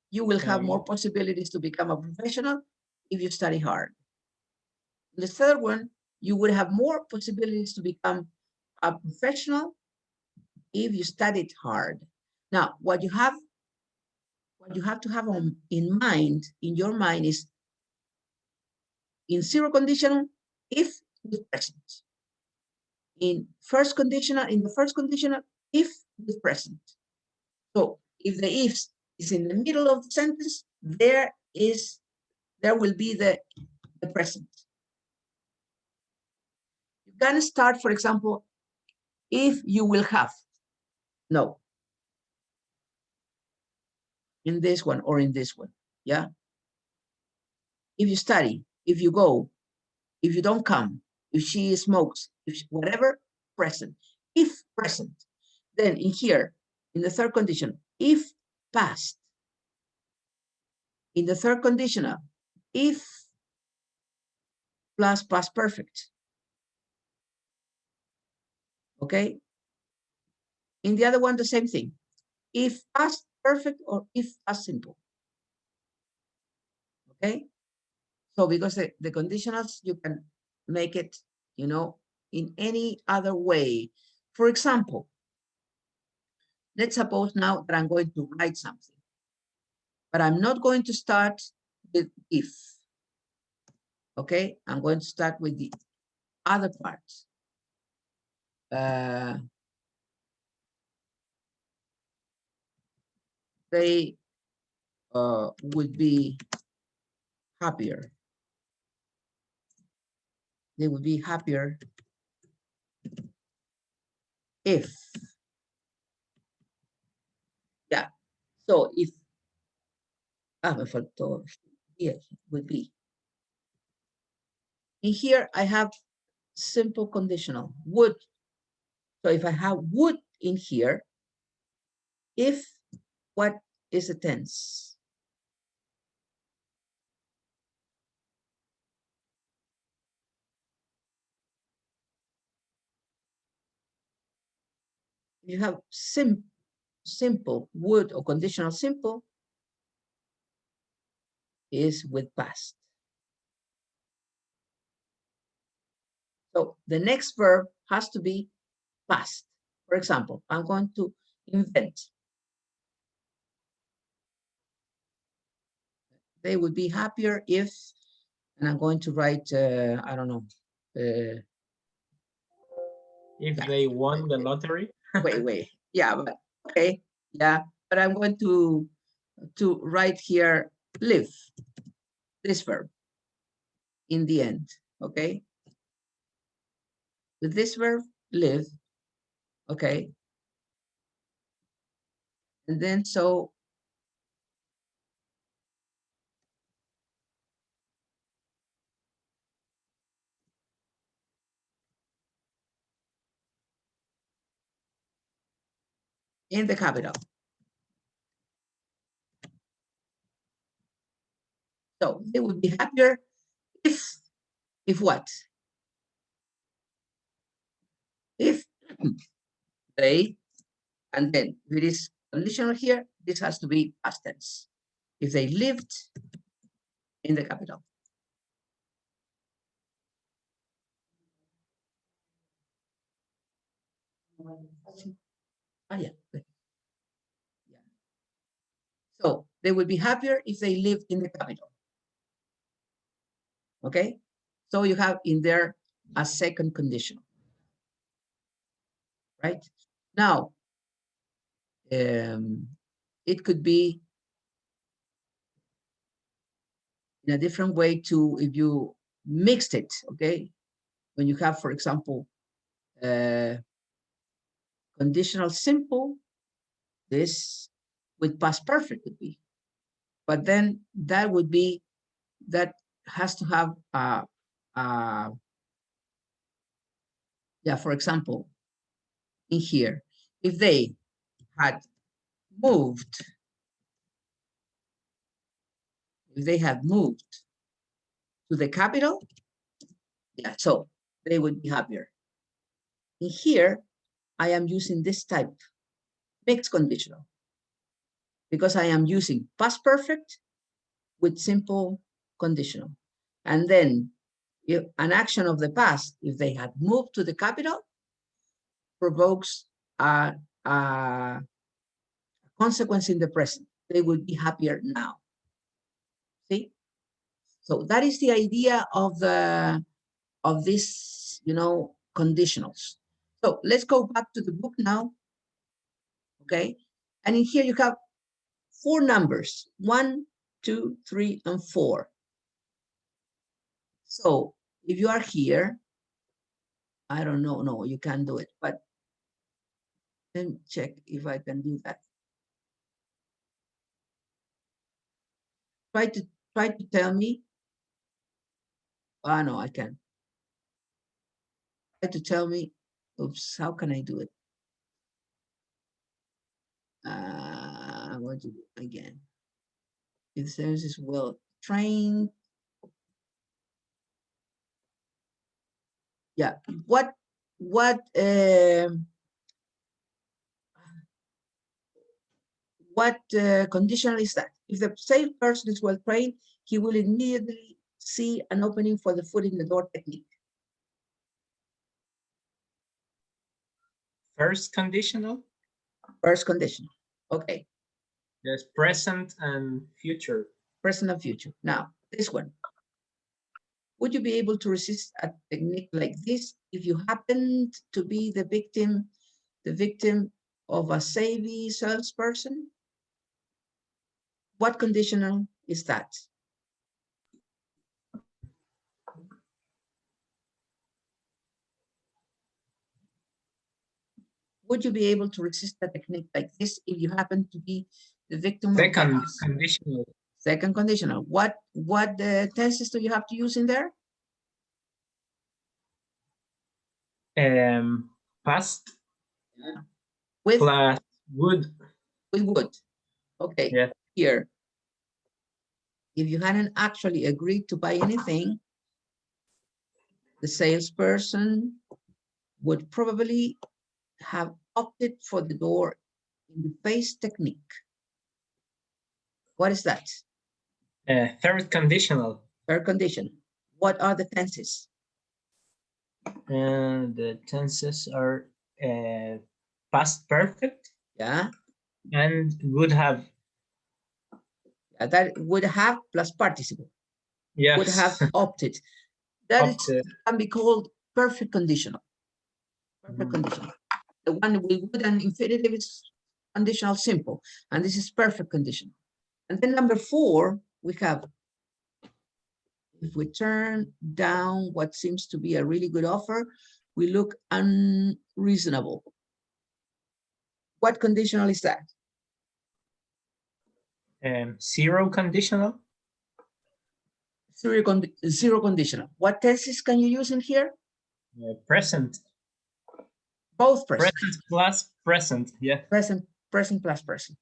S1: You will have more possibilities to become a professional if you study hard. In the third one, you would have more possibilities to become a professional if you studied hard. Now, what you have to have in your mind is, in zero conditional, if with present. In the first conditional, if with present. So if the if is in the middle of the sentence, there will be the present. You can start, for example, if you will have. No. In this one or in this one, yeah? If you study, if you go, if you don't come, if she smokes, whatever, present. If present, then in here, in the third condition, if past. In the third conditional, if plus past perfect. Okay? In the other one, the same thing. If past perfect or if past simple. Okay? So because the conditionals, you can make it, in any other way. For example, let's suppose now that I'm going to write something, but I'm not going to start with if. Okay? I'm going to start with the other parts. They would be happier. They would be happier if. Yeah. So if, me faltó, yes, would be. In here, I have simple conditional, would. So if I have would in here, if, what is the tense? You have simple, would, or conditional simple is with past. So the next verb has to be past. For example, I'm going to invent. They would be happier if, and I'm going to write, I don't know,
S2: If
S1: Yeah.
S2: they won the lottery.
S1: Wait. Yeah, but okay. Yeah, but I'm going to write here live, this verb in the end, okay? With this verb, live, okay? And then so in the capital. So they would be happier if what? If they, and then if it is conditional here, this has to be past tense. If they lived in the capital. Ah, yeah. So they would be happier if they lived in the capital. Okay? So you have in there a second condition. Right? Now, it could be in a different way too if you mixed it, okay? When you have, for example, conditional simple, this with past perfect would be. But then that would be, that has to have, yeah, for example, in here, if they had moved, if they had moved to the capital, yeah, so they would be happier. In here, I am using this type, mixed conditional, because I am using past perfect with simple conditional. And then if an action of the past, if they had moved to the capital, provokes a consequence in the present. They would be happier now. See? So that is the idea of this, conditionals. So let's go back to the book now. Okay. And in here you have 4 numbers, 1, 2, 3, and 4. So if you are here, I don't know, no, you can't do it, but let me check if I can do that. Try to tell me. No, I can't. Try to tell me. Oops, how can I do it? What do you do again? If service is well trained. Yeah, what conditional is that? If the salesperson is well trained, he will immediately see an opening for the foot in the door technique.
S2: First conditional?
S1: First conditional. Okay.
S2: Yes, present and future.
S1: Present and future. Now, this one. Would you be able to resist a technique like this if you happened to be the victim of a savvy salesperson? What conditional is that? Would you be able to resist a technique like this if you happen to be the victim
S2: Second
S1: of
S2: conditional.
S1: Second conditional. What tenses do you have to use in there?
S2: Past
S1: With
S2: plus would.
S1: We would. Okay.
S2: Yeah.
S1: Here, if you hadn't actually agreed to buy anything, the salesperson would probably have opted for the door in the face technique. What is that?
S2: Third conditional.
S1: Third condition. What are the tenses?
S2: And the tenses are past perfect.
S1: Yeah.
S2: And would have.
S1: That would have plus participle.
S2: Yes.
S1: Would have opted. That opted. Can be called perfect conditional. Perfect conditional. The one with would and infinitive is conditional simple, and this is perfect conditional. And then number 4, we have, if we turn down what seems to be a really good offer, we look unreasonable. What conditional is that?
S2: Zero conditional.
S1: Zero conditional. What tenses can you use in here?
S2: Present.
S1: Both present.
S2: Present plus present. Yeah.
S1: Present plus present.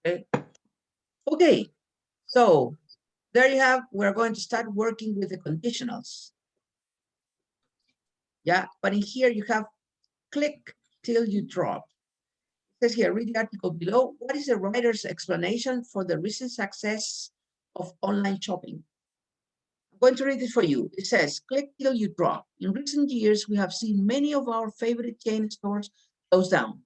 S1: Okay. Okay. So there you have, we're going to start working with the conditionals. Yeah, but in here you have click till you drop. It says here, read the article below. What is the writer's explanation for the recent success of online shopping? I'm going to read it for you. It says, click till you drop. In recent years, we have seen many of our favorite chain stores close down.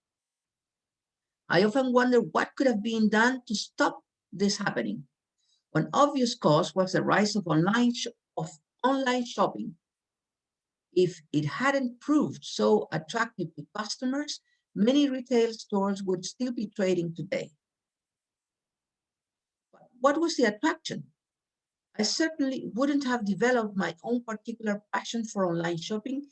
S1: I often wonder what could have been done to stop this happening. One obvious cause was the rise of online shopping. If it hadn't proved so attractive to customers, many retail stores would still be trading today. But what was the attraction? I certainly wouldn't have developed my own particular passion for online shopping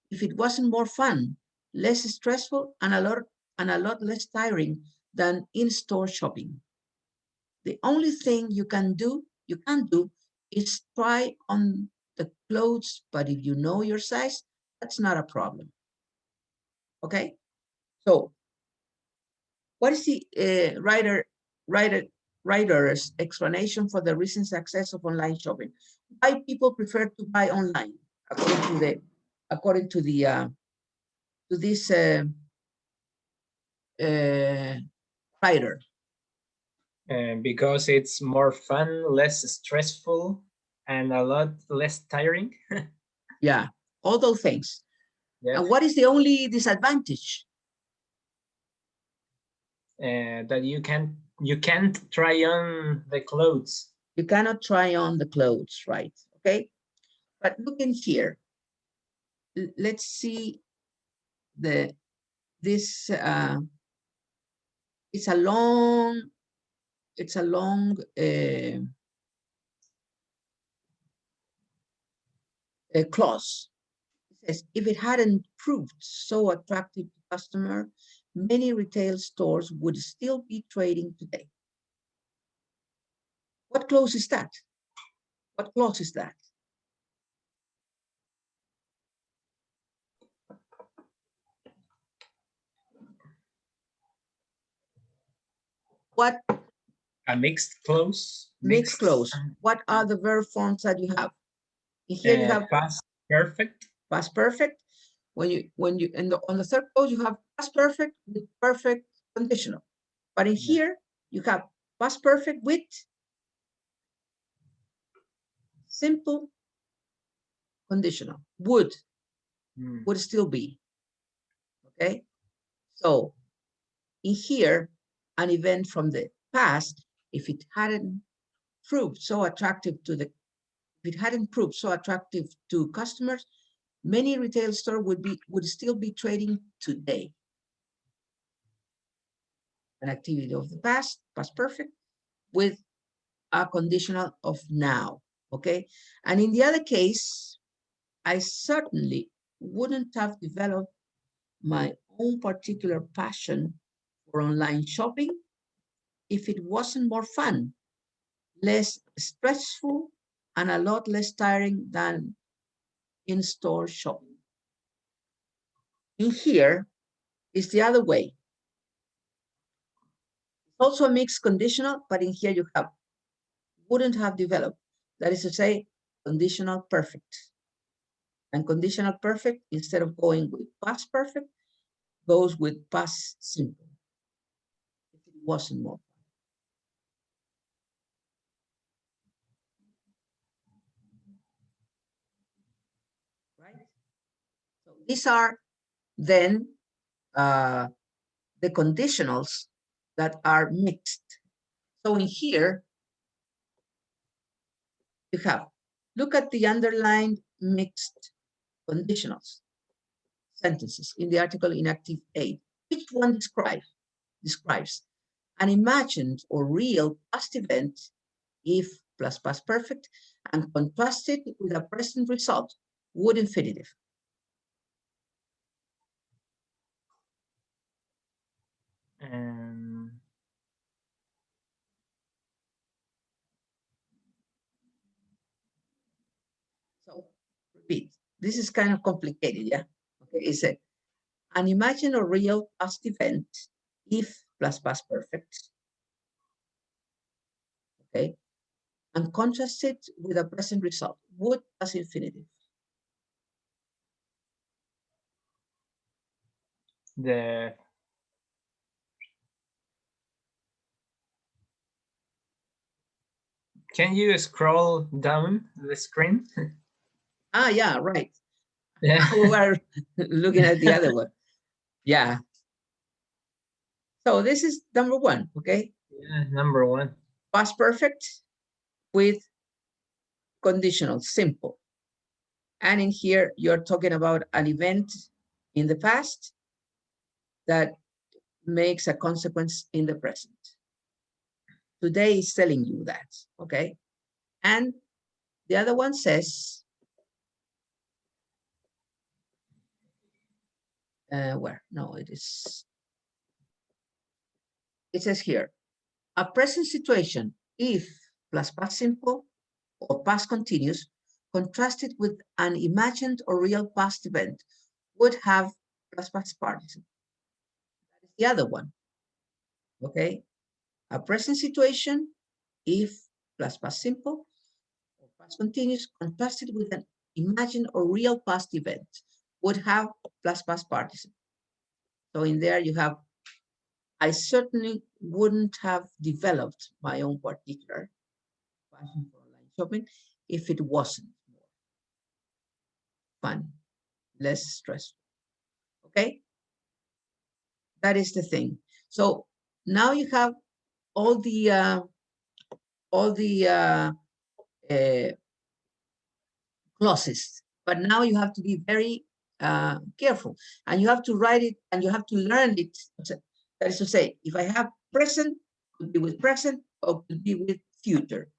S1: if it wasn't more fun, less stressful, and a lot less tiring than in-store shopping. The only thing you can't do is try on the clothes, but if you know your size, that's not a problem. Okay? So, what is the writer's explanation for the recent success of online shopping? Why people prefer to buy online, according to this writer?
S2: Because it's more fun, less stressful, and a lot less tiring.
S1: Yeah, all those things.
S2: Yeah.
S1: And what is the only disadvantage?
S2: That you can't try on the clothes.
S1: You cannot try on the clothes, right? Okay. But look in here. Let's see this. It's a long clause. It says, if it hadn't proved so attractive to customer, many retail stores would still be trading today. What clause is that? What clause is that? What?
S2: A mixed clause.
S1: Mixed clause. What are the verb forms that you have? In here you have
S2: past perfect.
S1: Past perfect. On the third clause you have past perfect with perfect conditional. But in here you have past perfect with simple conditional. Would still be. Okay. So in here, an event from the past, if it hadn't proved so attractive to customers, many retail stores would still be trading today. An activity of the past perfect, with a conditional of now. Okay. And in the other case, I certainly wouldn't have developed my own particular passion for online shopping if it wasn't more fun, less stressful, and a lot less tiring than in-store shopping. In here is the other way. It's also a mixed conditional, but in here you have wouldn't have developed. That is to say, conditional perfect. And conditional perfect, instead of going with past perfect, goes with past simple. If it wasn't more. Right? So these are then the conditionals that are mixed. So in here, you have, look at the underlined mixed conditionals. sentences in the article inactive 8. Which one describes an imagined or real past event if plus past perfect and contrasted with a present result, would infinitive? So repeat. This is kind of complicated, yeah? Okay, it's an imagined or real past event if plus past perfect, okay, and contrasted with a present result, would plus infinitive.
S2: Can you scroll down the screen?
S1: Ah, yeah, right.
S2: Yeah.
S1: We were looking at the other one. Yeah. So this is number one, okay?
S2: Yeah, number one.
S1: Past perfect with conditional, simple. And in here, you're talking about an event in the past that makes a consequence in the present. Today is telling you that, okay? And the other one says, where? No, it says here, a present situation, if plus past simple or past continuous, contrasted with an imagined or real past event, would have plus past participle. That is the other one, okay? A present situation, if plus past simple or past continuous, contrasted with an imagined or real past event, would have plus past participle. So in there you have, I certainly wouldn't have developed my own particular passion for online shopping if it wasn't more fun, less stressful. Okay? That is the thing. So now you have all the clauses, but now you have to be very careful, and you have to write it, and you have to learn it. That is to say, if I have present, could be with present, or could be with future.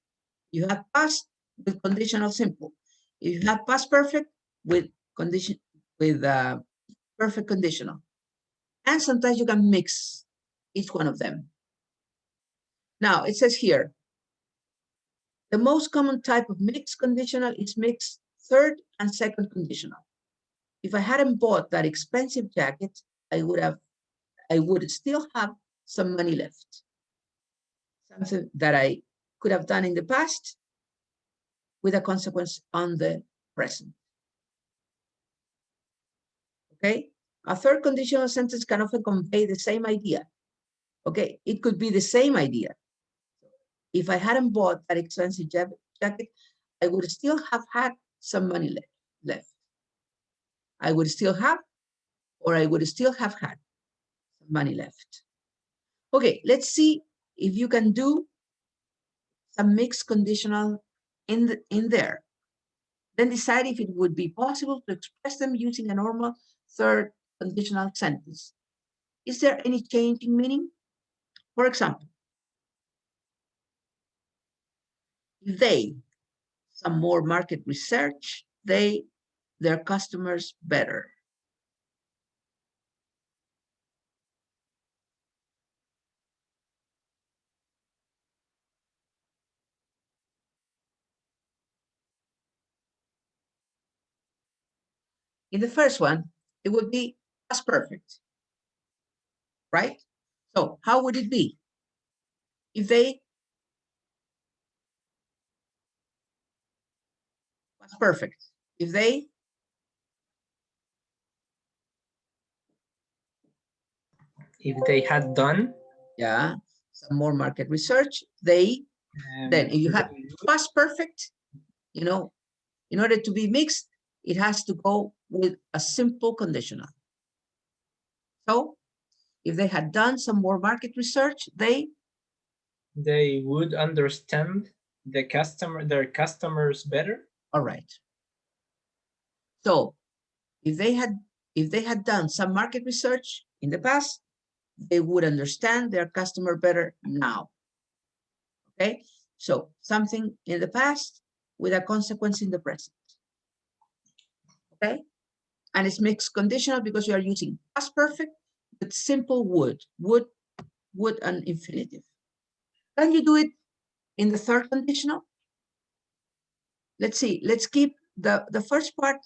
S1: You have past with conditional simple. If you have past perfect with condition with perfect conditional, and sometimes you can mix each one of them. Now it says here, the most common type of mixed conditional is mixed third and second conditional. If I hadn't bought that expensive jacket, I would still have some money left. Something that I could have done in the past with a consequence on the present. Okay? A third conditional sentence can often convey the same idea. Okay? It could be the same idea. If I hadn't bought that expensive jacket, I would still have had some money left. I would still have, or I would still have had some money left. Okay, let's see if you can do some mixed conditional in there. Then decide if it would be possible to express them using a normal third conditional sentence. Is there any change in meaning? For example, if they, some more market research, their customers better. In the first one, it would be past perfect, right? So how would it be? If they, past perfect, if they,
S2: had done,
S1: yeah, some more market research, then if you have past perfect, you know, in order to be mixed, it has to go with a simple conditional. So if they had done some more market research, they
S2: would understand their customers better.
S1: All right. So if they if they had done some market research in the past, they would understand their customer better now. Okay, so something in the past with a consequence in the present. Okay, and it's mixed conditional because you are using past perfect with simple would and infinitive. Can you do it in the third conditional? Let's see, let's keep the first part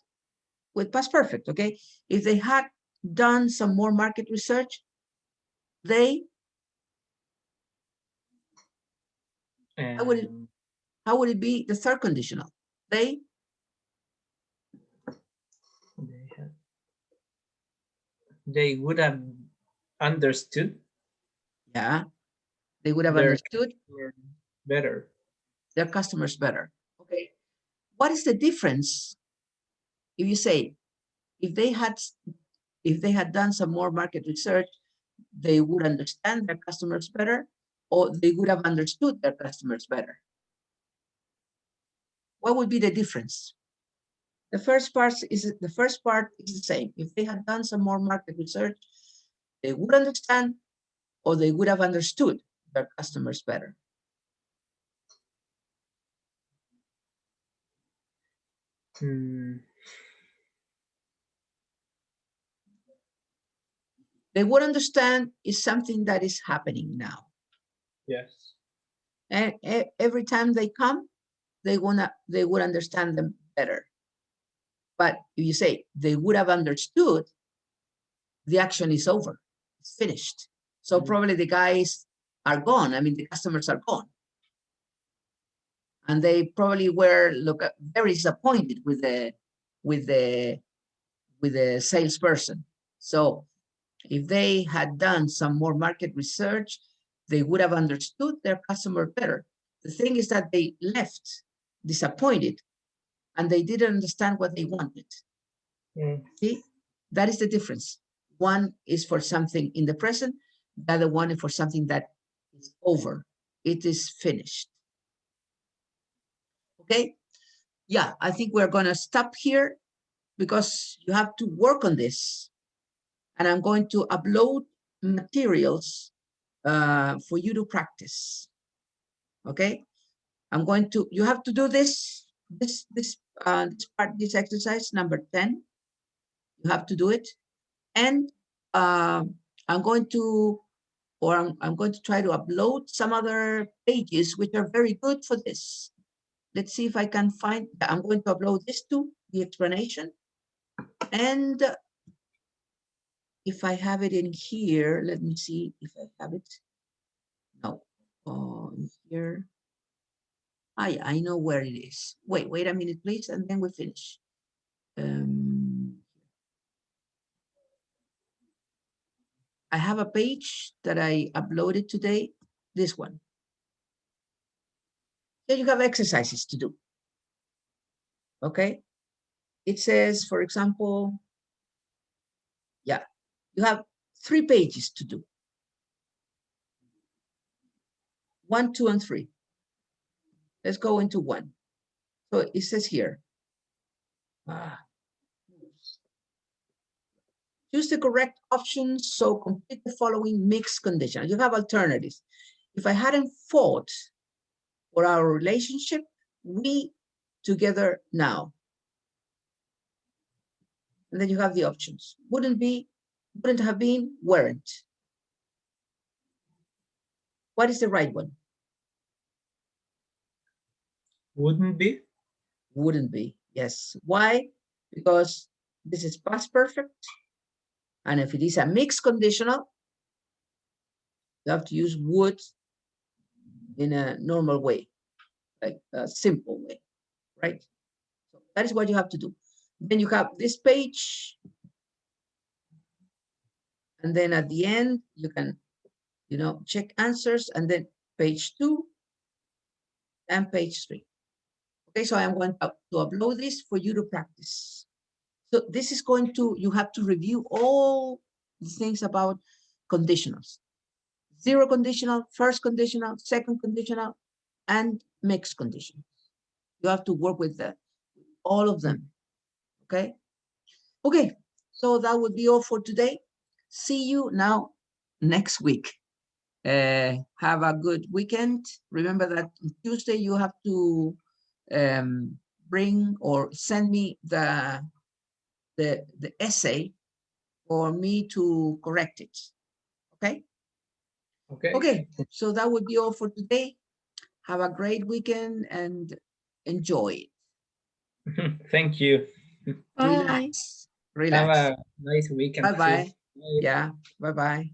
S1: with past perfect, okay? If they had done some more market research, they, how would it be the third conditional? They
S2: would have understood.
S1: Yeah, they would have
S2: their
S1: understood
S2: better.
S1: their customers better. Okay, what is the difference if you say if they had done some more market research, they would understand their customers better, or they would have understood their customers better? What would be the difference? The first part is the same. If they had done some more market research, they would understand, or they would have understood their customers better. They would understand is something that is happening now.
S2: Yes.
S1: And every time they come, they would understand them better. But if you say they would have understood, the action is over, it's finished. So probably the guys are gone. I mean, the customers are gone. And they probably were very disappointed with the salesperson. So if they had done some more market research, they would have understood their customer better. The thing is that they left disappointed and they didn't understand what they wanted. See, that is the difference. One is for something in the present, the other one is for something that is over. It is finished. Okay, yeah, I think we're gonna stop here because you have to work on this. And I'm going to upload materials for you to practice. Okay, you have to do this exercise number 10. You have to do it. And I'm going to try to upload some other pages which are very good for this. Let's see if I can find, I'm going to upload this to the explanation. And if I have it in here, let me see if I have it. No, here. I know where it is. Wait a minute, please, and then we finish. I have a page that I uploaded today, this one. Here you have exercises to do. Okay. It says, for example, yeah, you have 3 pages to do. 1, 2, and 3. Let's go into 1. So it says here, choose the correct options, so complete the following mixed condition. You have alternatives. If I hadn't fought for our relationship, we together now. And then you have the options. Wouldn't have been, weren't. What is the right one?
S2: Wouldn't be.
S1: Wouldn't be, yes. Why? Because this is past perfect. And if it is a mixed conditional, you have to use would in a normal way, like a simple way, right? So that is what you have to do. Then you have this page. And then at the end, you can, check answers, and then page 2 and page 3. Okay, so I'm going to upload this for you to practice. So this is you have to review all the things about conditionals. 0 conditional, first conditional, second conditional, and mixed conditional. You have to work with all of them. Okay. Okay. So that would be all for today. See you now next week. Have a good weekend. Remember that on Tuesday you have to bring or send me the essay for me to correct it. Okay?
S2: Okay.
S1: Okay, so that would be all for today. Have a great weekend and enjoy it.
S2: Thank you.
S3: Bye.
S1: Relax.
S2: Have
S1: Relax.
S2: a nice weekend.
S1: Bye-bye.
S2: Too. Bye.
S1: Yeah, bye-bye.